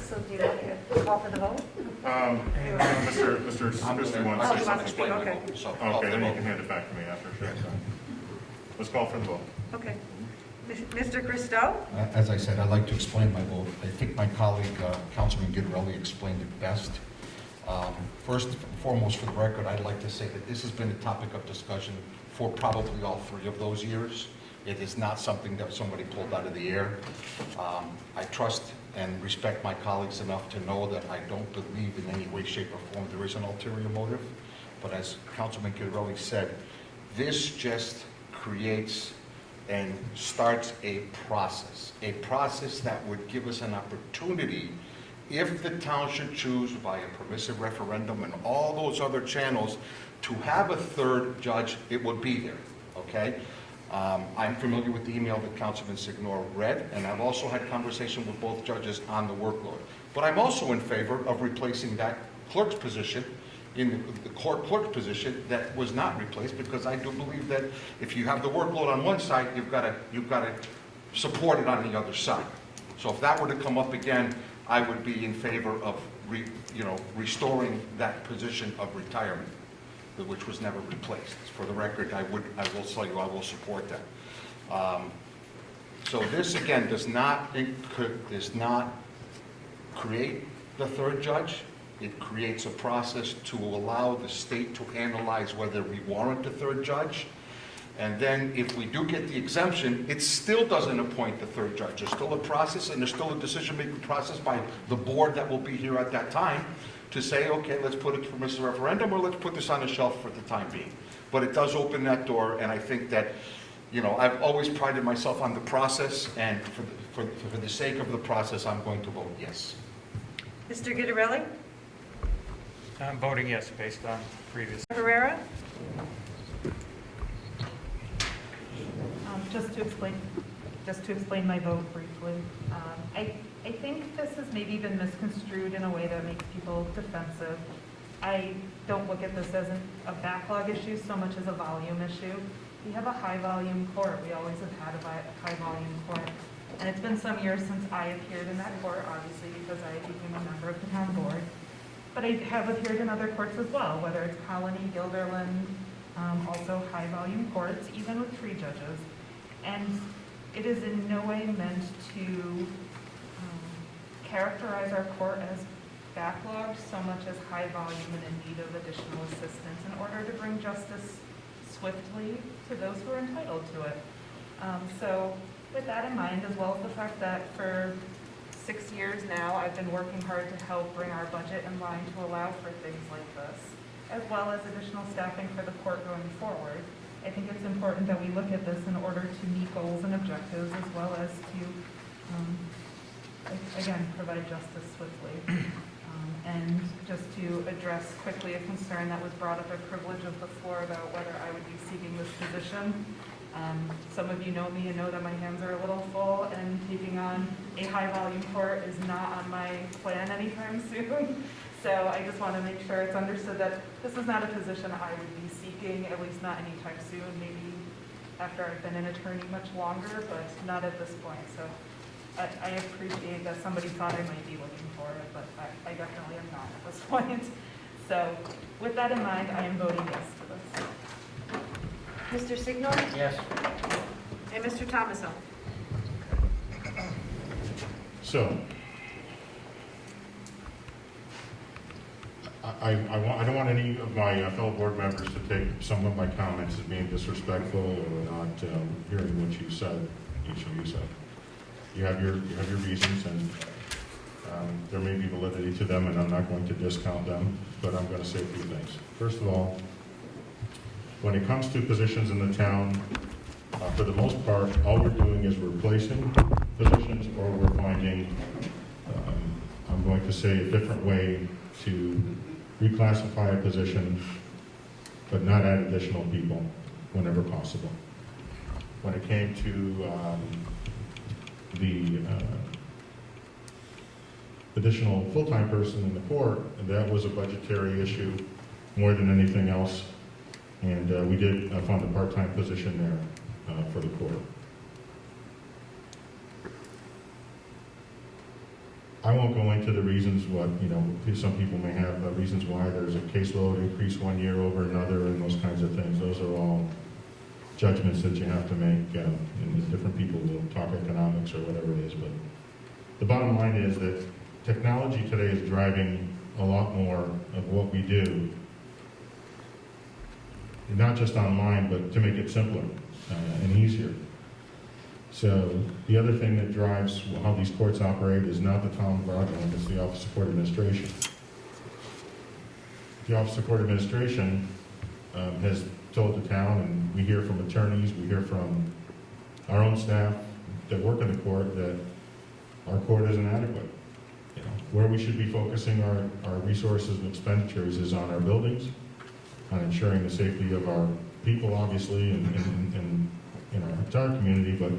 So do you want to call for the vote? Mr. Christie wants Oh, to you say want to something. speak, okay. Okay, then you can hand it back to me after. Sure. Let's call for the vote. Okay. Mr. Christo? As I said, I'd like to explain my vote. I think my colleague, Councilman Guidarelli, explained it best. First and foremost, for the record, I'd like to say that this has been a topic of discussion for probably all 3 of those years. It is not something that somebody pulled out of the air. I trust and respect my colleagues enough to know that I don't believe in any way, shape, or form there is an ulterior motive. But as Councilman Guidarelli said, this just creates and starts a process that would give us an opportunity, if the town should choose via permissive referendum and all those other channels, to have a third judge. It would be there, okay? I'm familiar with the email that Councilman Signor read, and I've also had conversation with both judges on the workload. But I'm also in favor of replacing that clerk's position in the court clerk's position that was not replaced, because I do believe that if you have the workload on one side, you've got to support it on the other side. So if that were to come up again, I would be in favor of restoring that position of retirement, which was never replaced. For the record, I will tell you, I will support that. So this again does not create the third judge. It creates a process to allow the state to analyze whether we warrant a third judge. And then if we do get the exemption, it still doesn't appoint the third judge. There's still a process, and there's still a decision-making process by the board that will be here at that time to say, okay, let's put it to permissive referendum, or let's put this on the shelf for the time being. But it does open that door, and I think that, I've always prided myself on the process, and for the sake of the process, I'm going to vote yes. Mr. Guidarelli? I'm voting yes, based on previous. Herrera? Just to explain my vote briefly. I think this has maybe been misconstrued in a way that makes people defensive. I don't look at this as a backlog issue so much as a volume issue. We have a high-volume court. We always have had a high-volume court. And it's been some years since I appeared in that court, obviously, because I became a member of the town board. But I have appeared in other courts as well, whether it's Colony, Guilderland, also high-volume courts, even with 3 judges. And it is in no way meant to characterize our court as backlogged so much as high volume and in need of additional assistance in order to bring justice swiftly to those who are entitled to it. So with that in mind, as well as the fact that for 6 years now, I've been working hard to help bring our budget in line to allow for things like this, as well as additional staffing for the court going forward. I think it's important that we look at this in order to meet goals and objectives, as well as to, again, provide justice swiftly. And just to address quickly a concern that was brought up at privilege of the floor about whether I would be seeking this position. Some of you know me and know that my hands are a little full, and taking on a high-volume court is not on my plan anytime soon. So I just want to make sure it's understood that this is not a position I would be seeking, at least not anytime soon, maybe after I've been an attorney much longer, but not at this point. So I appreciate that somebody thought I might be looking for it, but I definitely am not at this point. So with that in mind, I am voting yes to this. Mr. Signor? Yes. And Mr. Thomason? So, I don't want any of my fellow board members to take some of my comments as being disrespectful or not hearing what you said, each of you said. You have your reasons, and there may be validity to them, and I'm not going to discount them, but I'm going to say a few things. First of all, When it comes to positions in the town, for the most part, all we're doing is replacing positions, or we're finding, I'm going to say, a different way to reclassify a position, but not add additional people whenever possible. When it came to the additional full-time person in the court, that was a budgetary issue more than anything else. And we did fund a part-time position there for the court. I won't go into the reasons what, some people may have reasons why there's a caseload increase one year over another and those kinds of things. Those are all judgments that you have to make, and different people will talk economics or whatever it is. But the bottom line is that technology today is driving a lot more of what we do, not just online, but to make it simpler and easier. So the other thing that drives how these courts operate is not the town of Rotterdam, it's the Office of Court Administration. The Office of Court Administration has told the town, and we hear from attorneys, we hear from our own staff that work in the court, that our court isn't adequate. Where we should be focusing our resources and expenditures is on our buildings, on ensuring the safety of our people, obviously, and in our entire community, but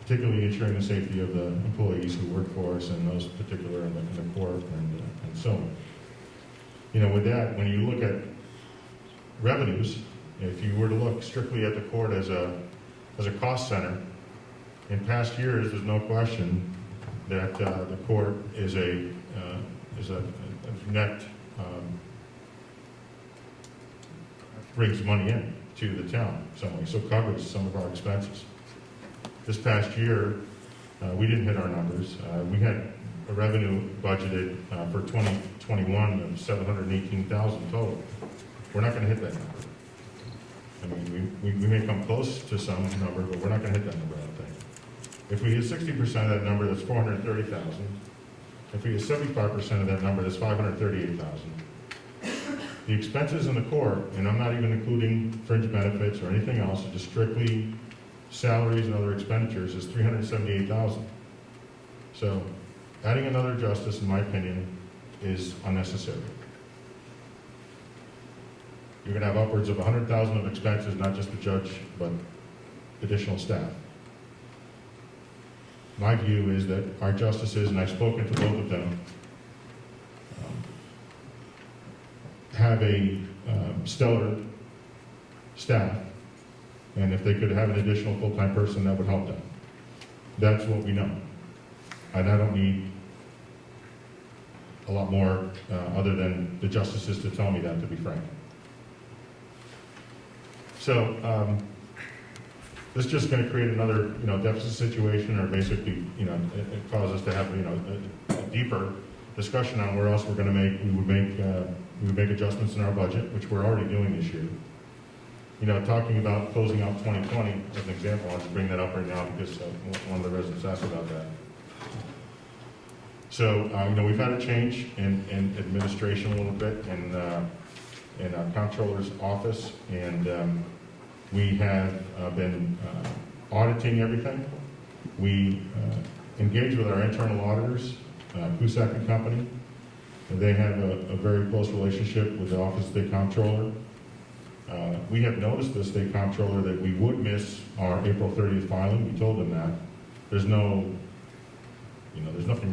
particularly ensuring the safety of the employees who work for us and those particular in the court and so on. With that, when you look at revenues, if you were to look strictly at the court as a cost center, in past years, there's no question that the court is a net brings money in to the town some way, so covers some of our expenses. This past year, we didn't hit our numbers. We had a revenue budgeted for 2021 of $718,000 total. We're not going to hit that number. I mean, we may come close to some number, but we're not going to hit that number, I don't think. If we hit 60% of that number, that's $430,000. If we hit 75% of that number, that's $538,000. The expenses in the court, and I'm not even including fringe benefits or anything else, just strictly salaries and other expenditures, is $378,000. So adding another justice, in my opinion, is unnecessary. You're going to have upwards of $100,000 of expenses, not just the judge, but additional staff. My view is that our justices, and I've spoken to both of them, have a stellar staff, and if they could have an additional full-time person, that would help them. That's what we know. And I don't need a lot more other than the justices to tell me that, to be frank. So this is just going to create another, deficit situation, or basically, it causes us to have, a deeper discussion on where else we're going to make. We would make adjustments in our budget, which we're already doing this year. Talking about closing out 2020 as an example, I'll just bring that up right now because one of the residents asked about that. So, we've had a change in administration a little bit in our comptroller's office, and we have been auditing everything. We engage with our internal auditors, Cusack and Company. And they have a very close relationship with the Office of State Comptroller. We have noticed the State Comptroller that we would miss our April 30th filing. We told them that. There's nothing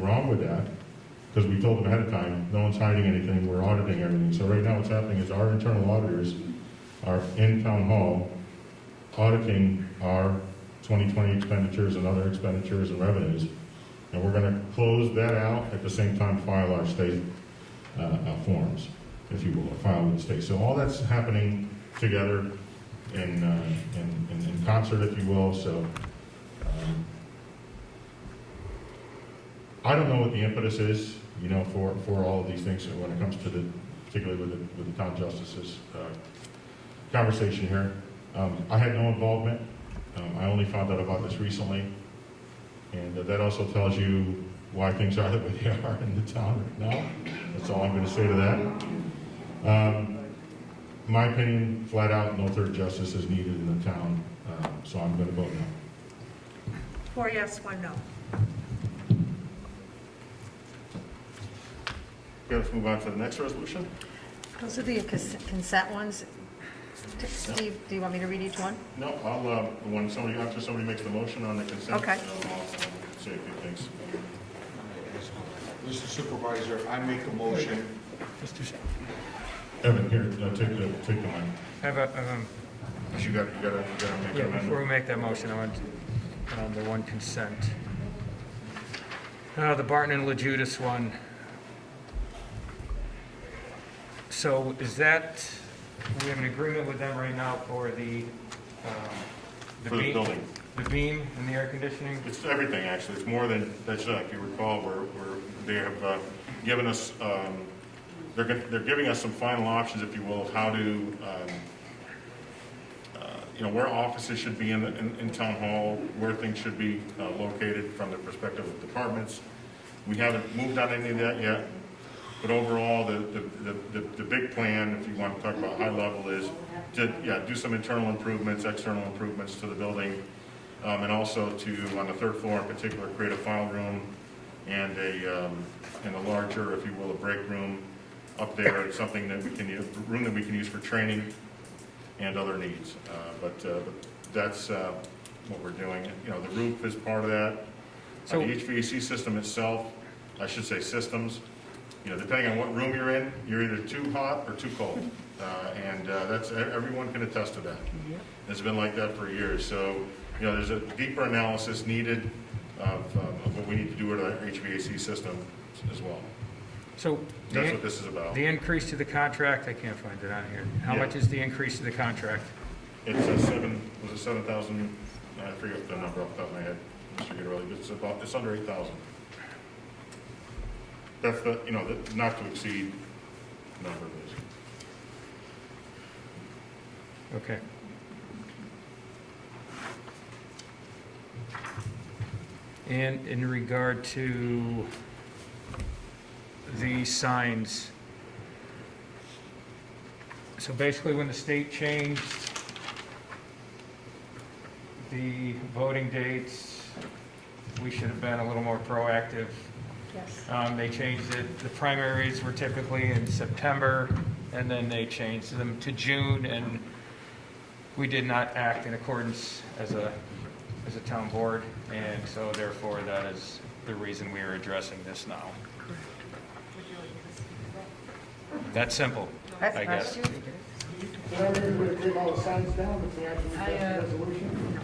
wrong with that, because we told them ahead of time, no one's hiding anything, we're auditing everything. So right now what's happening is our internal auditors are in town hall auditing our 2020 expenditures and other expenditures and revenues. And we're going to close that out at the same time file our state forms, if you will, file with the state. So all that's happening together in concert, if you will. So I don't know what the impetus is, for all of these things when it comes to particularly with the town justices conversation here. I had no involvement. I only found out about this recently. And that also tells you why things are the way they are in the town right now. That's all I'm going to say to that. in my opinion, flat out, no third justice is needed in the town, so I'm going to vote no. 4 yes, 1 no. Okay, let's move on to the next resolution. Those are the consent ones. Steve, do you want me to read each one? No, I'll, after somebody makes the motion on the consent. Okay. I'll say a few things. Mr. Supervisor, I make a motion. Evan, here, take the line. Have a, You gotta make an yeah, before we amendment. make that motion, I want the one consent. The Barton and LaJudas one. So is that, we have an agreement with them right now for the For the beam- building. The beam and the air conditioning? It's everything, actually. It's more than, that's, if you recall, they have given us, they're giving us some final options, if you will, of how to, where offices should be in town hall, where things should be located from the perspective of departments. We haven't moved on any of that yet, but overall, the big plan, if you want to talk about high level, is to, do some internal improvements, external improvements to the building, and also to, on the third floor in particular, create a file room and a larger, if you will, a break room up there, something that we can use, a room that we can use for training and other needs. But that's what we're doing. The roof is part of that. So- The HVAC system itself, I should say systems, depending on what room you're in, you're either too hot or too cold. And that's, everyone can attest to that. It's been like that for years. So, there's a deeper analysis needed of what we need to do with our HVAC system as well. So That's what this is about. the increase to the contract, I can't find it on here. How Yeah. much is the increase to the contract? It's was it 7,000? I forget the number off the top of my head, Mr. Gitarelli, but it's under 8,000. That's the not to exceed number is. Okay. And in regard to the signs, so basically when the state changed the voting dates, we should have been a little more proactive. Yes. They changed it, the primaries were typically in September, and then they changed them to June, and we did not act in accordance as a town board, and so therefore that is the reason we are addressing this now. That's simple, I guess.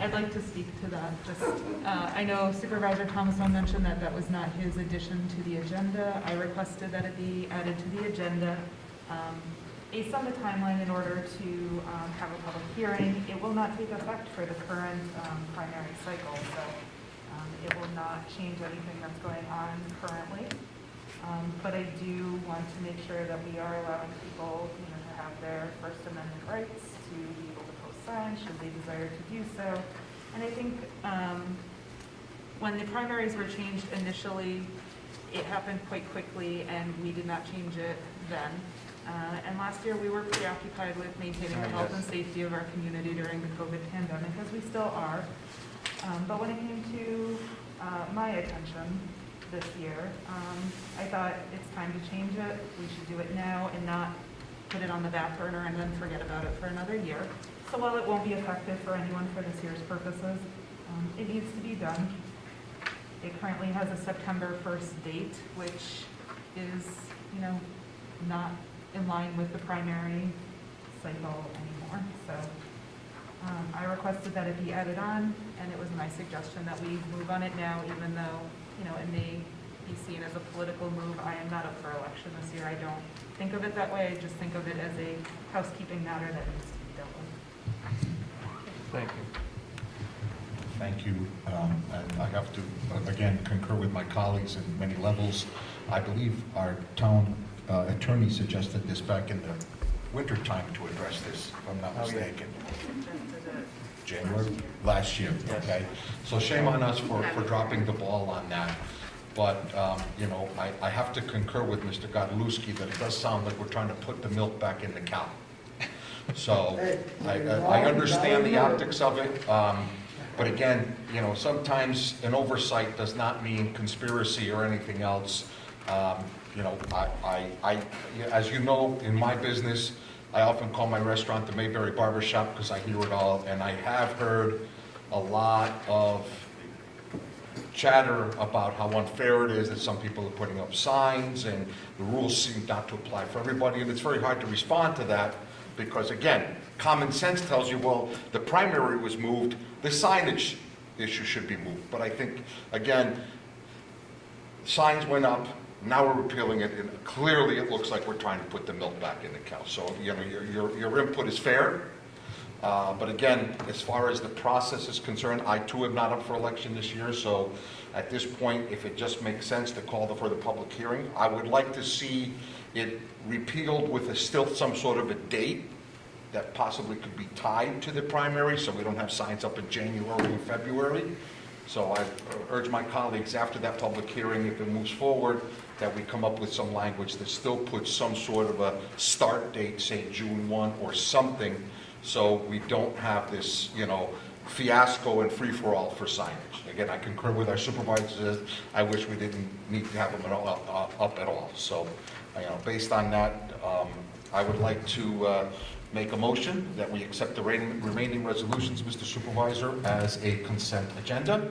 I'd like to speak to that. I know Supervisor Thomasson mentioned that that was not his addition to the agenda. I requested that it be added to the agenda. Based on the timeline, in order to have a public hearing, it will not take effect for the current primary cycle, so it will not change anything that's going on currently. But I do want to make sure that we are allowing people, to have their First Amendment rights to be able to post signs should they desire to do so. And I think when the primaries were changed initially, it happened quite quickly, and we did not change it then. And last year, we were preoccupied with maintaining the health and safety of our community during the COVID pandemic, as we still are. But when it came to my attention this year, I thought it's time to change it. We should do it now and not put it on the back burner and then forget about it for another year. So while it won't be effective for anyone for this year's purposes, it needs to be done. It currently has a September 1st date, which is, not in line with the primary cycle anymore. So I requested that it be added on, and it was my suggestion that we move on it now, even though, it may be seen as a political move. I am not up for election this year. I don't think of it that way. I just think of it as a housekeeping matter that needs to be dealt with. Thank you. Thank you. And I have to, again, concur with my colleagues in many levels. I believe our town attorney suggested this back in the winter time to address this, if I'm not mistaken. January, last year, okay? So shame on us for dropping the ball on that. But, I have to concur with Mr. Godlewski that it does sound like we're trying to put the milk back in the cow. So I understand the optics of it, but again, you know, sometimes an oversight does not mean conspiracy or anything else. You know, as you know, in my business, I often call my restaurant the Mayberry Barber Shop because I hear it all, and I have heard a lot of chatter about how unfair it is that some people are putting up signs and the rules seem not to apply for everybody, and it's very hard to respond to that because, again, common sense tells you, well, the primary was moved, the signage issue should be moved. But I think, again, signs went up, now we're repealing it, and clearly it looks like we're trying to put the milk back in the cow. So, you know, your input is fair. But again, as far as the process is concerned, I too am not up for election this year, so at this point, if it just makes sense to call for the public hearing, I would like to see it repealed with still some sort of a date that possibly could be tied to the primary, so we don't have signs up in January and February. So I urge my colleagues, after that public hearing, if it moves forward, that we come up with some language that still puts some sort of a start date, say June 1 or something, so we don't have this, you know, fiasco and free-for-all for signage. Again, I concur with our supervisors. I wish we didn't need to have them up at all. So, you know, based on that, I would like to make a motion that we accept the remaining resolutions, Mr. Supervisor, as a consent agenda.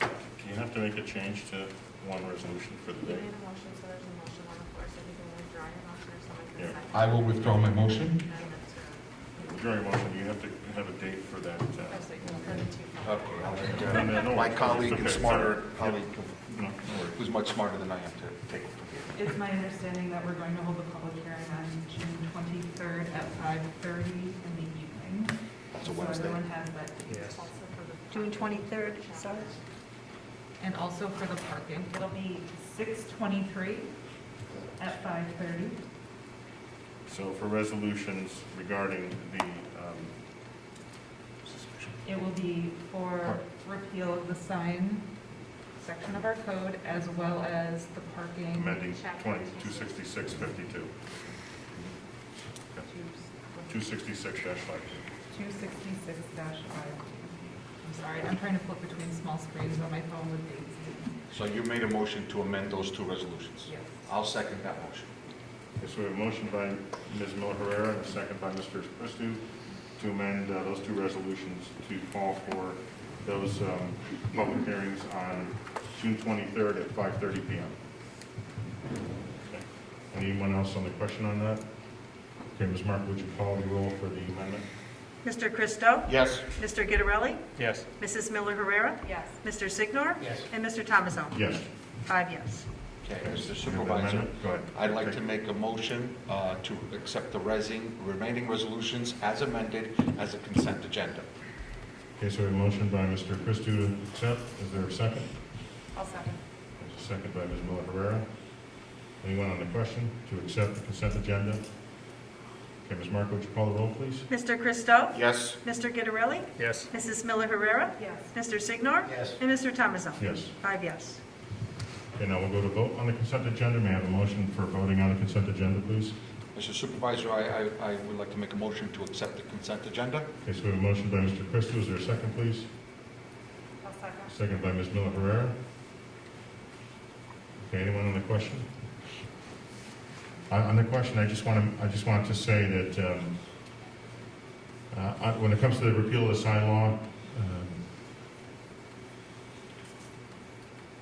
Do you have to make a change to one resolution for the You day? made a motion, so there's a motion on the floor, so you can withdraw your motion or someone can Yeah. second. I will withdraw my motion. And that's During a motion, you have to have a date for that. for the two. Okay, I'll No, let no, my it's colleague okay, and it's smarter all right. colleague, No, no worries. who's much smarter than I am, to take it from here. It's my understanding that we're going to hold the public hearing on June 23rd at 5:30 in the evening. That's a So Wednesday. everyone has that date. Yes. Also for the June 23rd, sorry. And also for the parking. It'll be 6:23 at 5:30. So for resolutions regarding the, It will be for repeal of the sign section of our code as well as the parking. amending 266-52. 266-52. 266-5. I'm sorry, I'm trying to flip between small screens on my phone with dates. So you made a motion to amend those two resolutions? Yes. I'll second that motion. Okay, so we have a motion by Ms. Miller Herrera and a second by Mr. Christou to amend those two resolutions to call for those public hearings on June 23rd at 5:30 p.m. Okay. Anyone else on the question on that? Okay, Ms. Mark, would you call the roll for the amendment? Mr. Christo? Yes. Mr. Guidarelli? Yes. Mrs. Miller Herrera? Yes. Mr. Signor? Yes. And Mr. Thomason? Yes. 5 yes. Okay, Mr. You have the Supervisor, amendment? Go ahead. I'd like to make a motion to accept the remaining resolutions as amended as a consent agenda. Okay, so we have a motion by Mr. Christou to accept. Is there a second? I'll second. There's a second by Ms. Miller Herrera. Anyone on the question to accept the consent agenda? Okay, Ms. Mark, would you call the roll, please? Mr. Christo? Yes. Mr. Guidarelli? Yes. Mrs. Miller Herrera? Yes. Mr. Signor? Yes. And Mr. Thomason? Yes. 5 yes. Okay, now we'll go to vote on the consent agenda. May I have a motion for voting on the consent agenda, please? Mr. Supervisor, I would like to make a motion to accept the consent agenda. Okay, so we have a motion by Mr. Christou. Is there a second, please? I'll second. Second by Ms. Miller Herrera. Okay, anyone on the question? On the question, I just want to say that when it comes to the repeal of the sign law,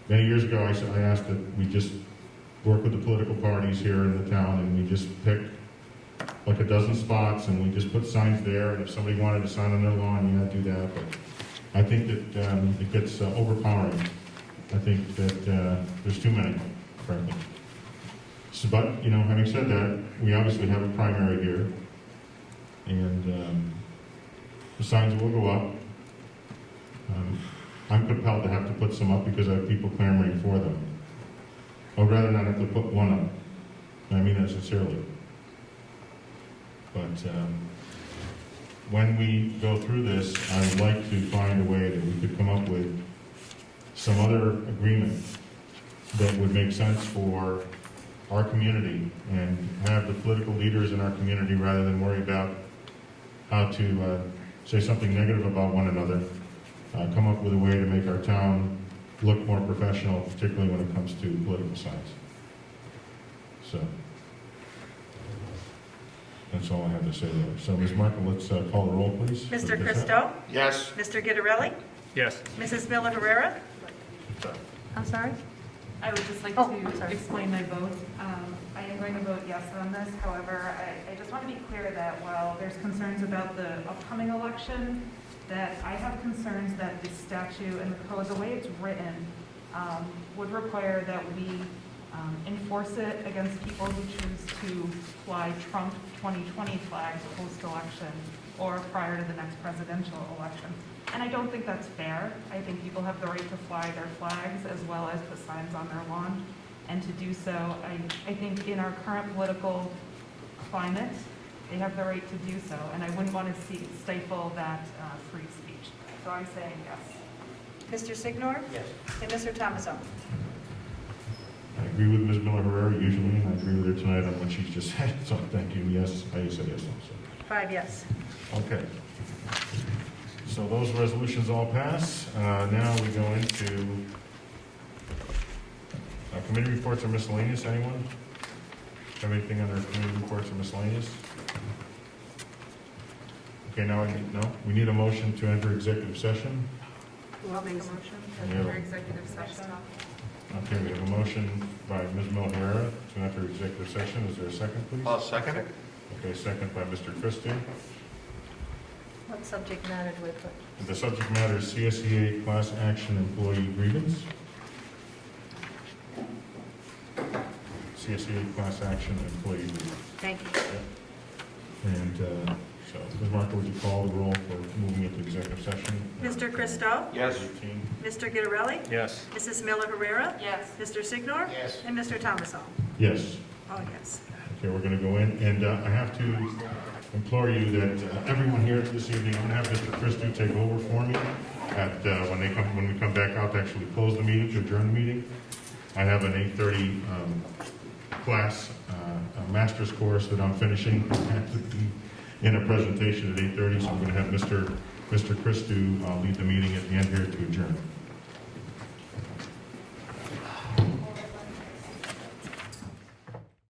many years ago, I asked that we just work with the political parties here in the town, and we just pick like a dozen spots, and we just put signs there, and if somebody wanted a sign on their lawn, you gotta do that, but I think that it gets overpowering. I think that there's too many, frankly. So, but, you know, having said that, we obviously have a primary here, and the signs will go up. I'm compelled to have to put some up because I have people clamoring for them. I would rather not have to put one up. And I mean that sincerely. But when we go through this, I would like to find a way that we could come up with some other agreement that would make sense for our community and have the political leaders in our community, rather than worry about how to say something negative about one another, come up with a way to make our town look more professional, particularly when it comes to political science. So, that's all I have to say there. So, Ms. Markle, let's call the roll, please. Mr. Christo? Yes. Mr. Gittarelli? Yes. Mrs. Miller Herrera? I'm sorry? I would just like Oh, to sorry. explain my vote. I am going to vote yes on this. However, I just want to be clear that while there's concerns about the upcoming election, that I have concerns that the statute and the code, the way it's written, would require that we enforce it against people who choose to fly Trump 2020 flags post-election or prior to the next presidential election. And I don't think that's fair. I think people have the right to fly their flags as well as put signs on their lawn. And to do so, I think in our current political climate, they have the right to do so. And I wouldn't want to stifle that free speech. So I'm saying yes. Mr. Signor? Yes. And Mr. Thomason? I agree with Ms. Miller Herrera usually, and I agree with her tonight on what she's just said, so thank you. Yes, I said yes also. 5 yes. Okay. So those resolutions all pass. Now we go into committee reports or miscellaneous. Anyone have anything under committee reports or miscellaneous? Okay, now we need a motion to enter executive session. I'll make a motion Yeah. to enter executive session. Okay, we have a motion by Ms. Miller Herrera to enter executive session. Is there a second, please? I'll second it. Okay, second by Mr. Christie. What subject matter do we put? The subject matter is CSEA class action employee grievance. CSEA class action employee grievance. Thank you. And so, Ms. Marco, would you call the roll for moving into executive session? Mr. Christo? Yes. 18. Mr. Gittarelli? Yes. Mrs. Miller Herrera? Yes. Mr. Signor? Yes. And Mr. Thomason? Yes. Oh, yes. Okay, we're going to go in, and I have to implore you that everyone here this evening, I'm going to have Mr. Christie take over for me at when we come back out to actually close the meeting, to adjourn the meeting. I have an 8:30 class, a master's course that I'm finishing in a presentation at 8:30, so I'm going to have Mr. Christie lead the meeting at the end here to adjourn.